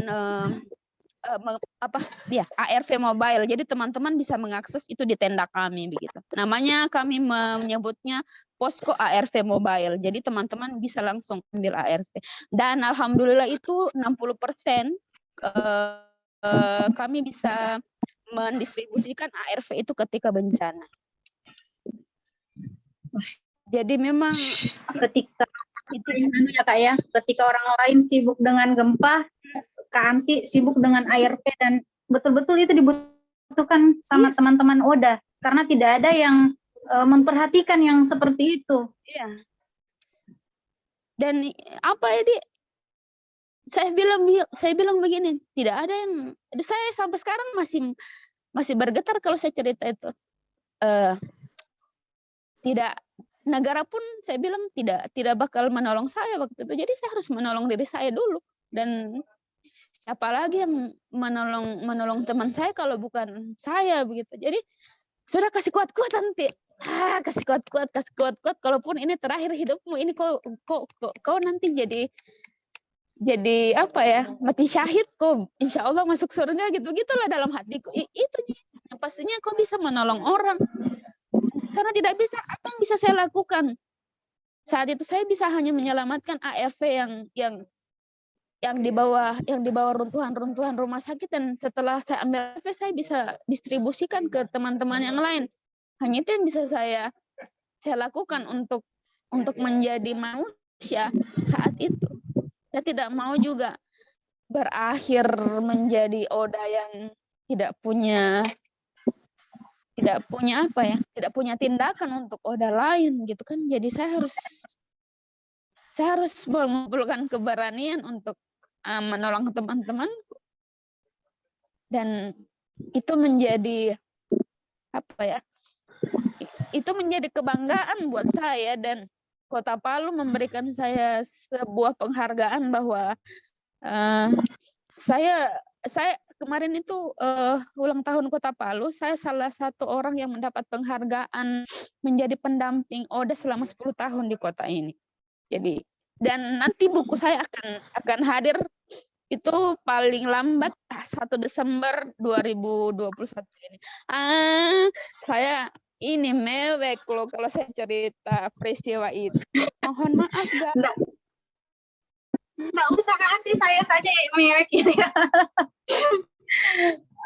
ARV mobile. Jadi teman-teman bisa mengakses itu di tenda kami begitu. Namanya kami menyebutnya posko ARV mobile. Jadi teman-teman bisa langsung ambil ARV. Dan alhamdulillah itu 60% kami bisa mendistribusikan ARV itu ketika bencana. Jadi memang Ketika ya Kak ya, ketika orang lain sibuk dengan gempa, Kak Anti sibuk dengan ARV dan betul-betul itu dibutuhkan sama teman-teman Oda karena tidak ada yang memperhatikan yang seperti itu. Iya. Dan saya bilang begini, tidak ada yang saya sampai sekarang masih bergetar kalau saya cerita itu. Tidak, negara pun saya bilang tidak bakal menolong saya waktu itu. Jadi saya harus menolong diri saya dulu. Dan siapa lagi yang menolong teman saya kalau bukan saya begitu. Jadi sudah kasih kuat-kuat nanti. Kasih kuat-kuat. Kalaupun ini terakhir hidupmu, ini kau nanti jadi apa ya, mati syahid kok, insya Allah masuk surga gitu-gitulah dalam hatiku. Itu pastinya kau bisa menolong orang. Karena tidak bisa, apa yang bisa saya lakukan? Saat itu saya bisa hanya menyelamatkan ARV yang di bawah runtuhan rumah sakit, dan setelah saya ambil ARV saya bisa distribusikan ke teman-teman yang lain. Hanya itu yang bisa saya lakukan untuk menjadi manusia saat itu. Saya tidak mau juga berakhir menjadi Oda yang tidak punya tindakan untuk Oda lain gitu kan. Jadi saya harus mengumpulkan keberanian untuk menolong teman-temanku. Dan itu menjadi itu menjadi kebanggaan buat saya, dan Kota Palu memberikan saya sebuah penghargaan bahwa saya kemarin itu ulang tahun Kota Palu, saya salah satu orang yang mendapat penghargaan menjadi pendamping Oda selama 10 tahun di kota ini. Jadi, dan nanti buku saya akan hadir itu paling lambat 1 Desember 2021 ini. Saya ini mewek loh kalau saya cerita peristiwa itu. Mohon maaf, guys. Nggak usah Kak Anti, saya saja yang mewek ini.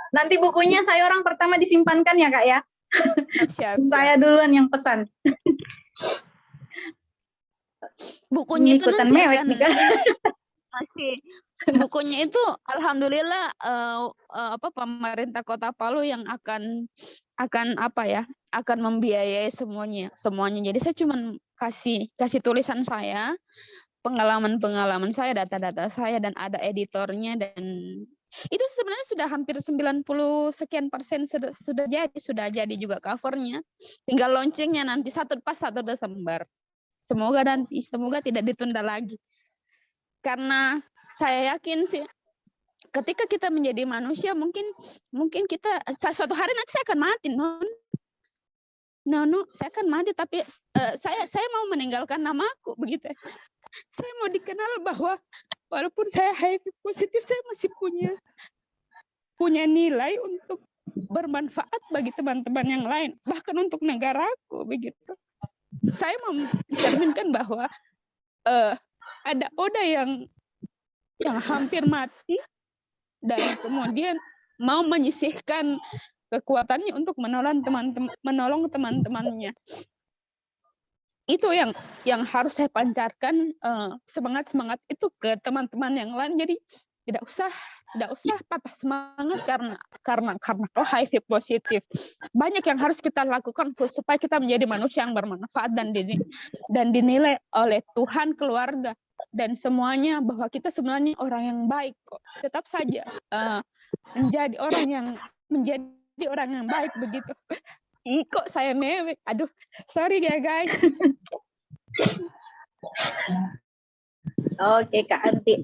Nanti bukunya saya orang pertama disimpankan ya Kak ya. Siap. Saya duluan yang pesan. Bukunya itu ikutan nanti mewek akan nih, Kak. Bukunya itu alhamdulillah pemerintah Kota Palu yang akan membiayai semuanya. Jadi saya cuma kasih tulisan saya, pengalaman saya, data-data saya, dan ada editornya, dan itu sebenarnya sudah hampir 90 sekian persen sudah jadi juga covernya. Tinggal launchingnya nanti pas 1 Desember. Semoga tidak ditunda lagi. Karena saya yakin sih, ketika kita menjadi manusia, mungkin kita suatu hari nanti saya akan mati, saya akan mati, tapi saya mau meninggalkan namaku begitu. Saya mau dikenal bahwa walaupun saya HIV positif, saya masih punya nilai untuk bermanfaat bagi teman-teman yang lain, bahkan untuk negaraku begitu. Saya mencerminkan bahwa ada Oda yang hampir mati dan kemudian mau menyisihkan kekuatannya untuk menolong teman-temannya. Itu yang harus saya pancarkan, semangat itu ke teman-teman yang lain. Jadi tidak usah patah semangat karena kau HIV positif. Banyak yang harus kita lakukan supaya kita menjadi manusia yang bermanfaat dan dinilai oleh Tuhan, keluarga dan semuanya bahwa kita sebenarnya orang yang baik kok. Tetap saja menjadi orang yang baik begitu. Kok saya mewek? Aduh, sorry ya guys. Oke Kak Anti.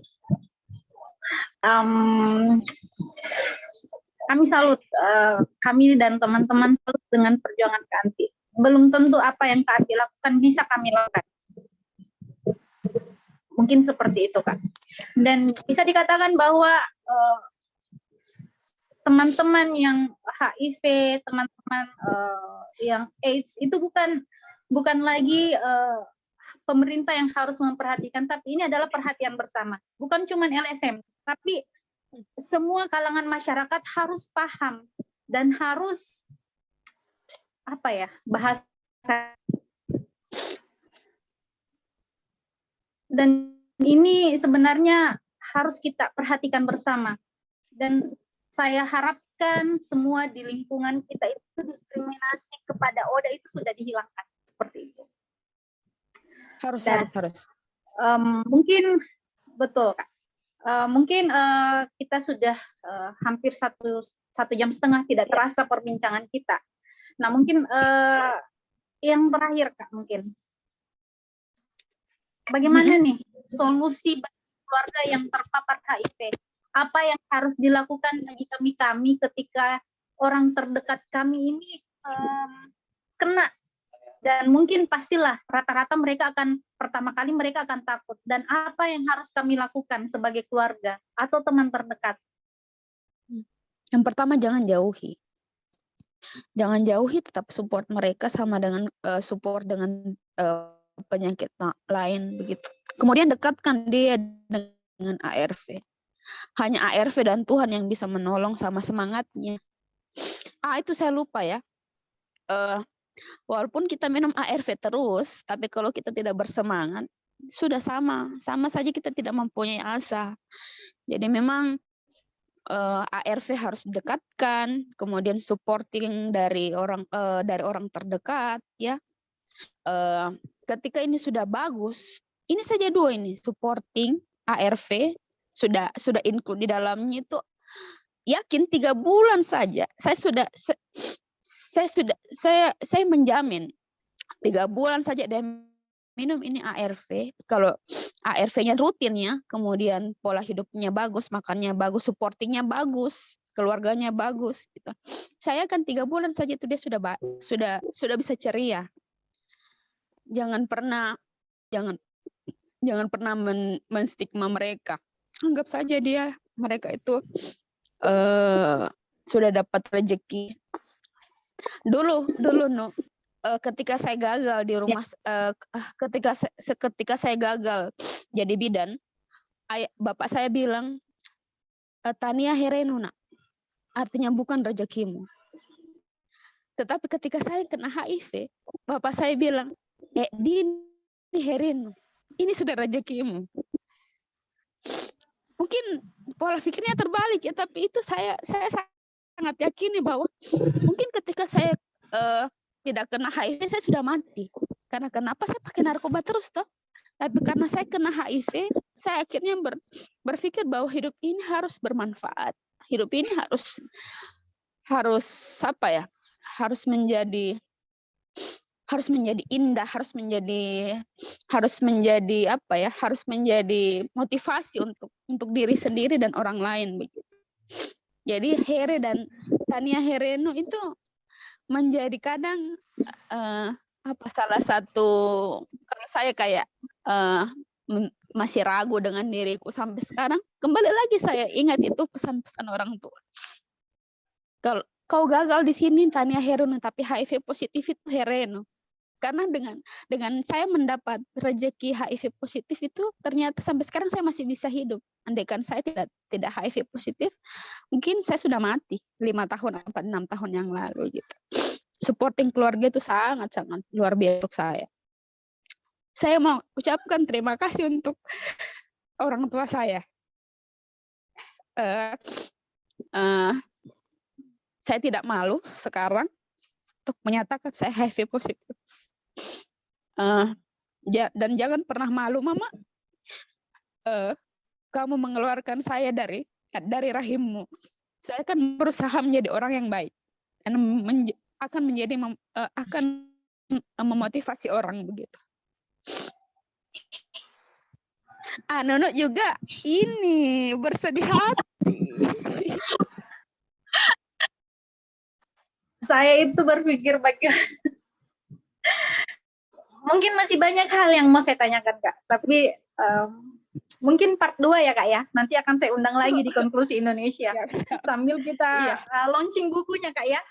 Kami salut, kami dan teman-teman salut dengan perjuangan Kak Anti. Belum tentu apa yang Kak Anti lakukan bisa kami lakukan. Mungkin seperti itu Kak. Dan bisa dikatakan bahwa teman-teman yang HIV, teman-teman yang AIDS itu bukan lagi pemerintah yang harus memperhatikan, tapi ini adalah perhatian bersama. Bukan cuma LSM, tapi semua kalangan masyarakat harus paham dan harus bahasa. Dan ini sebenarnya harus kita perhatikan bersama. Dan saya harapkan semua di lingkungan kita itu diskriminasi kepada Oda itu sudah dihilangkan seperti itu. Harus. Mungkin betul Kak. Mungkin kita sudah hampir satu jam setengah, tidak terasa perbincangan kita. Nah mungkin yang terakhir Kak, mungkin bagaimana nih solusi bagi keluarga yang terpapar HIV? Apa yang harus dilakukan bagi kami ketika orang terdekat kami ini kena? Dan mungkin pastilah rata-rata pertama kali mereka akan takut. Dan apa yang harus kami lakukan sebagai keluarga atau teman terdekat? Yang pertama, jangan jauhi. Jangan jauhi, tetap support mereka sama dengan support dengan penyakit lain begitu. Kemudian dekatkan dia dengan ARV. Hanya ARV dan Tuhan yang bisa menolong sama semangatnya. Itu saya lupa ya. Walaupun kita minum ARV terus, tapi kalau kita tidak bersemangat, sudah sama saja kita tidak mempunyai asa. Jadi memang ARV harus didekatkan, kemudian supporting dari orang terdekat, ya. Ketika ini sudah bagus, ini saja dua ini, supporting ARV sudah include di dalamnya itu, yakin 3 bulan saja saya menjamin 3 bulan saja dia minum ini ARV. Kalau ARV-nya rutin ya, kemudian pola hidupnya bagus, makannya bagus, supportingnya bagus, keluarganya bagus gitu. Saya kan 3 bulan saja itu dia sudah bisa ceria. Jangan pernah menstigma mereka. Anggap saja mereka itu sudah dapat rezeki. Dulu ketika saya gagal di rumah, ketika saya gagal jadi bidan, bapak saya bilang, Tania Herenu nak, artinya bukan rezekimu. Tetapi ketika saya kena HIV, bapak saya bilang, Dini Herenu, ini sudah rezekimu. Mungkin pola pikirnya terbalik ya, tapi itu saya sangat yakini bahwa mungkin ketika saya tidak kena HIV saya sudah mati. Karena kenapa saya pakai narkoba terus toh? Tapi karena saya kena HIV, saya akhirnya berpikir bahwa hidup ini harus bermanfaat. Hidup ini harus harus menjadi indah, harus menjadi motivasi untuk diri sendiri dan orang lain begitu. Jadi Here dan Tania Herenu itu menjadi kadang salah satu, kalau saya kayak masih ragu dengan diriku sampai sekarang. Kembali lagi saya ingat itu pesan-pesan orang tua. Kalau kau gagal di sini Tania Herono, tapi HIV positif itu Hereno. Karena dengan saya mendapat rezeki HIV positif itu ternyata sampai sekarang saya masih bisa hidup. Andaikan saya tidak HIV positif, mungkin saya sudah mati 5 tahun atau 6 tahun yang lalu gitu. Supporting keluarga itu sangat-sangat luar biasa untuk saya. Saya mau ucapkan terima kasih untuk orang tua saya. Saya tidak malu sekarang untuk menyatakan saya HIV positif. Dan jangan pernah malu, Mama. Kamu mengeluarkan saya dari rahimmu. Saya akan berusaha menjadi orang yang baik dan akan memotivasi orang begitu. Nono juga ini bersedih hati. Saya itu berpikir mungkin masih banyak hal yang mau saya tanyakan, Kak. Tapi mungkin part 2 ya, Kak ya. Nanti akan saya undang lagi di Konklusi Indonesia. Sambil kita launching bukunya, Kak ya.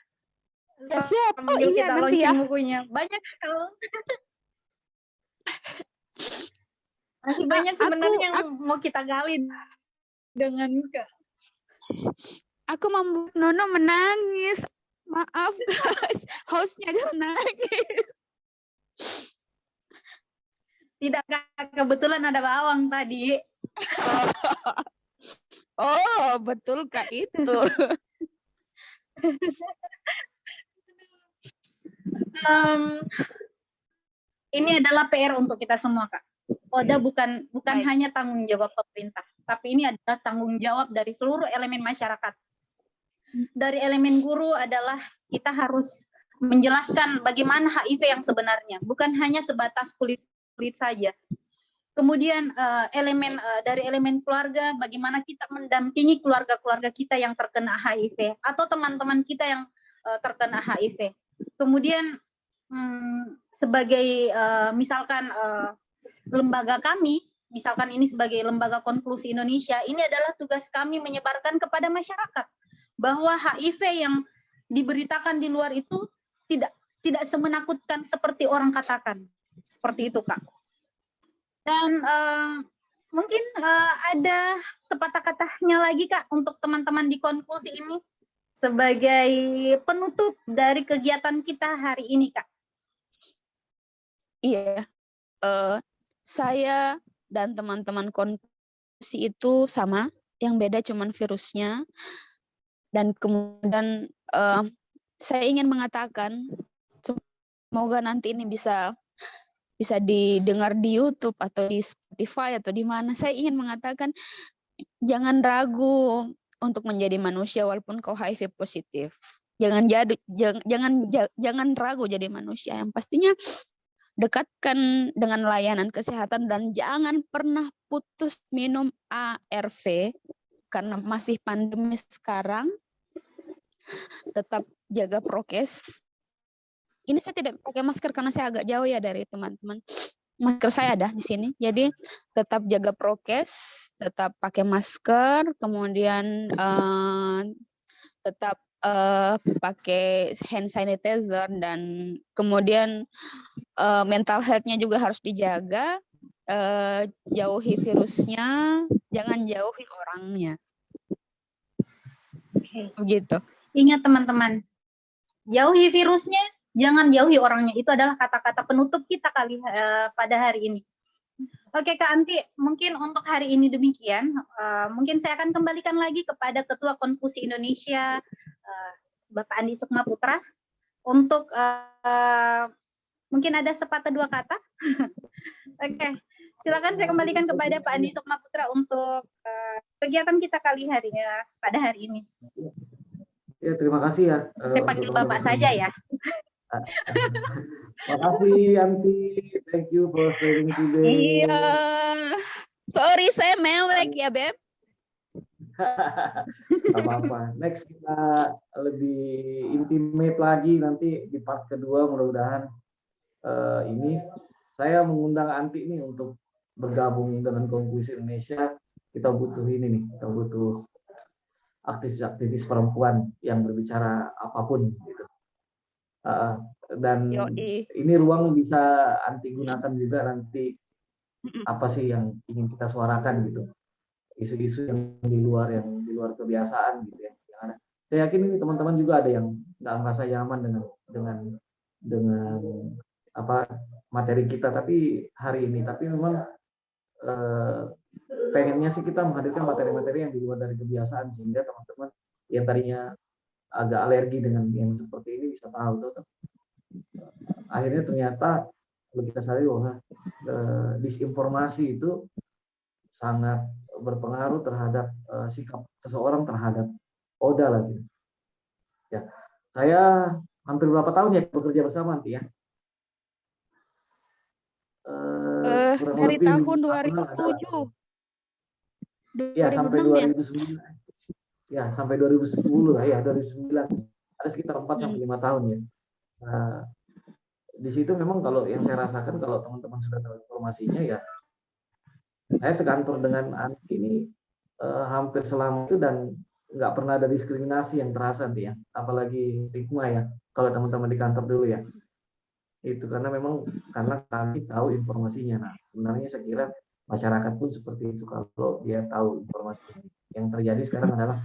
Siap. Sambil kita launching bukunya. Banyak hal. Masih banyak sebenarnya yang mau kita gali dengan Kak. Aku membuat Nono menangis. Maaf guys, hostnya menangis. Tidak, Kak, kebetulan ada bawang tadi. Oh, betul Kak itu. Ini adalah PR untuk kita semua, Kak. ODA bukan hanya tanggung jawab pemerintah, tapi ini adalah tanggung jawab dari seluruh elemen masyarakat. Dari elemen guru adalah kita harus menjelaskan bagaimana HIV yang sebenarnya, bukan hanya sebatas kulit saja. Kemudian dari elemen keluarga, bagaimana kita mendampingi keluarga-keluarga kita yang terkena HIV atau teman-teman kita yang terkena HIV. Kemudian sebagai misalkan lembaga kami, misalkan ini sebagai lembaga Konklusi Indonesia, ini adalah tugas kami menyebarkan kepada masyarakat bahwa HIV yang diberitakan di luar itu tidak semenakutkan seperti orang katakan. Seperti itu, Kak. Dan mungkin ada sepatah katanya lagi, Kak, untuk teman-teman di Konklusi ini sebagai penutup dari kegiatan kita hari ini, Kak. Iya, saya dan teman-teman Konklusi itu sama, yang beda cuman virusnya. Dan kemudian saya ingin mengatakan semoga nanti ini bisa didengar di YouTube atau di Spotify atau di mana. Saya ingin mengatakan jangan ragu untuk menjadi manusia walaupun kau HIV positif. Jangan ragu jadi manusia. Yang pastinya dekatkan dengan layanan kesehatan dan jangan pernah putus minum ARV. Karena masih pandemi sekarang, tetap jaga prokes. Ini saya tidak pakai masker karena saya agak jauh ya dari teman-teman. Masker saya ada di sini, jadi tetap jaga prokes, tetap pakai masker, kemudian tetap pakai hand sanitizer dan kemudian mental health-nya juga harus dijaga. Jauhi virusnya, jangan jauhi orangnya. Oke. Begitu. Ingat teman-teman, jauhi virusnya, jangan jauhi orangnya. Itu adalah kata-kata penutup kita pada hari ini. Oke, Kak Anti, mungkin untuk hari ini demikian. Mungkin saya akan kembalikan lagi kepada Ketua Konklusi Indonesia, Bapak Andi Sukma Putra, untuk mungkin ada sepatah dua kata. Oke. Silakan saya kembalikan kepada Pak Andi Sukma Putra untuk kegiatan kita pada hari ini. Ya, terima kasih ya. Saya panggil Bapak saja ya. Terima kasih Anti, thank you for sharing today. Iya, sorry saya mewek ya Beb. Gak apa-apa. Next kita lebih intimate lagi nanti di part kedua, mudah-mudahan ini saya mengundang Anti nih untuk bergabung dengan Konklusi Indonesia, kita butuh ini nih, kita butuh aktivis-aktivis perempuan yang berbicara apapun gitu. Dan Yoi. ini ruang bisa anti gunakan juga nanti apa sih yang ingin kita suarakan gitu, isu-isu yang di luar kebiasaan gitu ya. Yang ada. Saya yakin ini teman-teman juga ada yang nggak merasa nyaman dengan apa materi kita tapi hari ini, tapi memang pengennya sih kita menghadirkan materi-materi yang di luar dari kebiasaan sehingga teman-teman yang tadinya agak alergi dengan yang seperti ini bisa tahu tuh. Akhirnya ternyata kalau kita sadari bahwa disinformasi itu sangat berpengaruh terhadap sikap seseorang terhadap Oda lagi. Ya, saya hampir berapa tahun ya bekerja bersama nanti ya? Kurang Dari lebih tahun 2007. 2006 Ya sampai ya. 2009. Ya sampai 2010 lah ya, 2009. Ada sekitar 4 sampai 5 tahun ya. Nah, di situ memang kalau yang saya rasakan kalau teman-teman sudah tahu informasinya ya, saya sekantor dengan Anti ini hampir selama itu dan nggak pernah ada diskriminasi yang terasa nanti ya, apalagi stigma ya kalau teman-teman di kantor dulu ya. Itu karena memang karena kami tahu informasinya. Nah, sebenarnya saya kira masyarakat pun seperti itu kalau dia tahu informasi. Yang terjadi sekarang adalah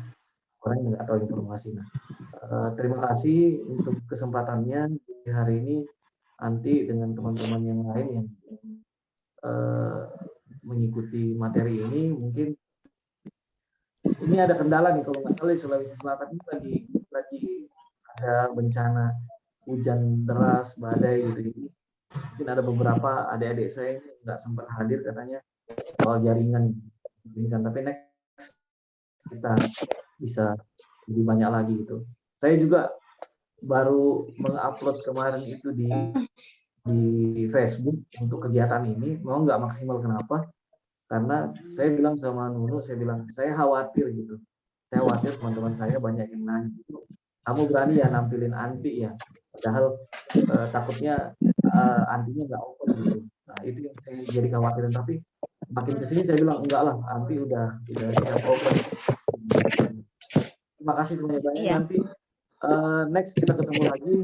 orang yang nggak tahu informasi. Nah, terima kasih untuk kesempatannya di hari ini Anti dengan teman-teman yang lain yang mengikuti materi ini. Mungkin ini ada kendala nih kalau nggak salah di Sulawesi Selatan ini lagi ada bencana hujan deras, badai gitu. Mungkin ada beberapa adik-adik saya yang nggak sempat hadir katanya soal jaringan. Tapi next kita bisa lebih banyak lagi gitu. Saya juga baru mengupload kemarin itu di Facebook untuk kegiatan ini, mau nggak maksimal. Kenapa? Karena saya bilang sama Nunu, saya khawatir gitu. Saya khawatir teman-teman saya banyak yang nanya, kamu berani ya nampilin Anti ya? Padahal takutnya Antinya nggak open gitu. Nah itu yang saya jadi khawatirin. Tapi makin kesini saya bilang enggak lah, Anti udah siap open. Terima kasih semuanya banyak. Nanti next kita ketemu lagi.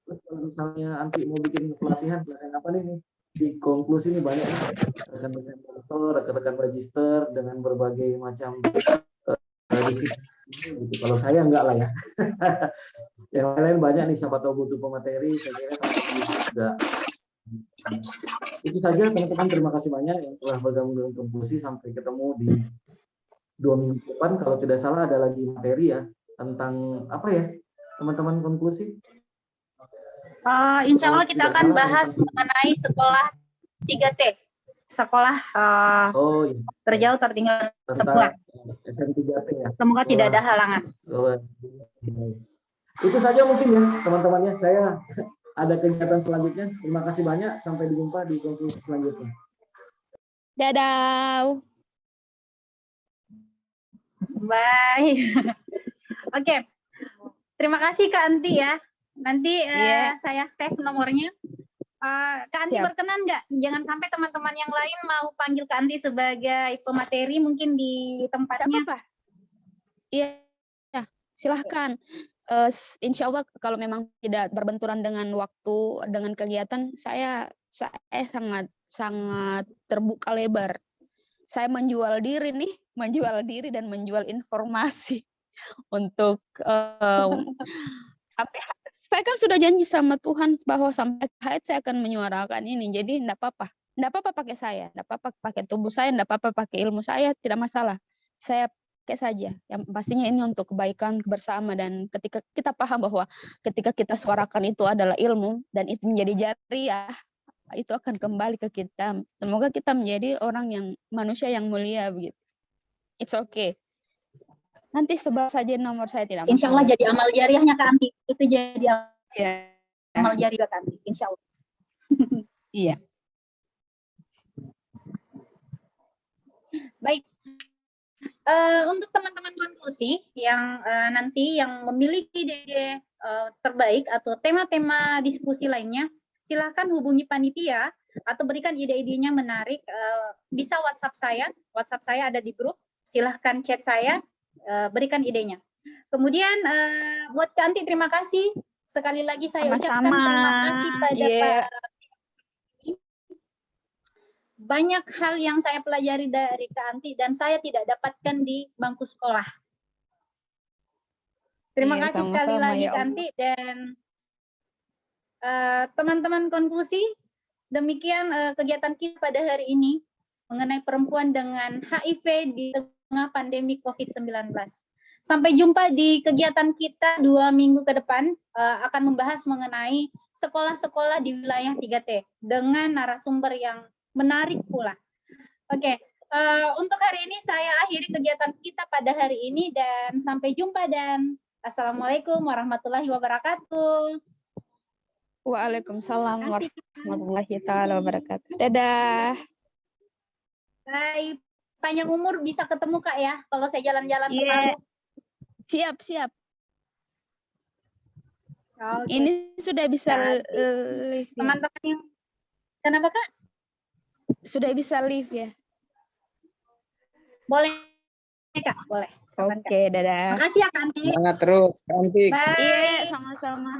Kalau misalnya Anti mau bikin pelatihan apa nih di Konklusi ini banyak rekan-rekan dokter, rekan-rekan magister dengan berbagai macam disiplin gitu. Kalau saya enggak lah ya. Yang lain banyak nih, siapa tahu butuh pemateri, saya kira juga. Itu saja teman-teman, terima kasih banyak yang telah bergabung dengan Konklusi. Sampai ketemu di 2 minggu depan. Kalau tidak salah ada lagi materi ya tentang apa ya teman-teman Konklusi. Insya Allah kita akan bahas mengenai sekolah 3T, sekolah iya. terjauh, tertinggal, terbuang. SM3T ya. Semoga tidak ada halangan. Itu saja mungkin ya teman-temannya. Saya ada kegiatan selanjutnya. Terima kasih banyak. Sampai jumpa di Konklusi selanjutnya. Dadah. Bye. Oke. Terima kasih Kak Anti ya. Nanti saya save nomornya. Kak Anti berkenan nggak? Jangan sampai teman-teman yang lain mau panggil Kak Anti sebagai pemateri mungkin di tempatnya. Apa? Iya, silahkan. Insya Allah kalau memang tidak berbenturan dengan waktu, dengan kegiatan, saya sangat terbuka lebar. Saya menjual diri dan menjual informasi untuk sampai saya kan sudah janji sama Tuhan bahwa sampai haid saya akan menyuarakan ini. Jadi enggak apa-apa pakai saya, enggak apa-apa pakai tubuh saya, enggak apa-apa pakai ilmu saya, tidak masalah. Saya pakai saja. Yang pastinya ini untuk kebaikan bersama, dan ketika kita paham bahwa ketika kita suarakan itu adalah ilmu dan itu menjadi jariah, itu akan kembali ke kita. Semoga kita menjadi manusia yang mulia begitu. It's okay. Nanti sebar saja nomor saya, tidak masalah. Insya Allah jadi amal jariahnya Kak Anti. Itu jadi amal ya. jariah Kak Anti. Insya Allah. Iya. Baik. Untuk teman-teman Konklusi yang nanti yang memiliki ide terbaik atau tema-tema diskusi lainnya, silahkan hubungi panitia atau berikan ide-idenya menarik. Bisa WhatsApp saya ada di grup. Silahkan chat saya, berikan idenya. Kemudian buat Kak Anti, terima kasih. Sekali lagi saya ucapkan terima kasih pada Pak. Banyak hal yang saya pelajari dari Kak Anti dan saya tidak dapatkan di bangku sekolah. Terima kasih sekali lagi Kak Anti, dan teman-teman konklusi, demikian kegiatan kita pada hari ini mengenai perempuan dengan HIV di tengah pandemi COVID-19. Sampai jumpa di kegiatan kita 2 minggu ke depan, akan membahas mengenai sekolah-sekolah di wilayah 3T dengan narasumber yang menarik pula. Oke, untuk hari ini saya akhiri kegiatan kita pada hari ini dan sampai jumpa dan assalamualaikum warahmatullahi wabarakatuh. Waalaikumsalam warahmatullahi wabarakatuh. Dadah. Hai, panjang umur bisa ketemu Kak ya kalau saya jalan-jalan ke Palu. Siap. Okay. Ini sudah bisa live. Teman-teman yang kenapa Kak? Sudah bisa live ya? Boleh Kak, boleh. Oke, dadah. Makasih ya Kak Anti. Semangat terus, cantik. Bye. Iya, sama-sama.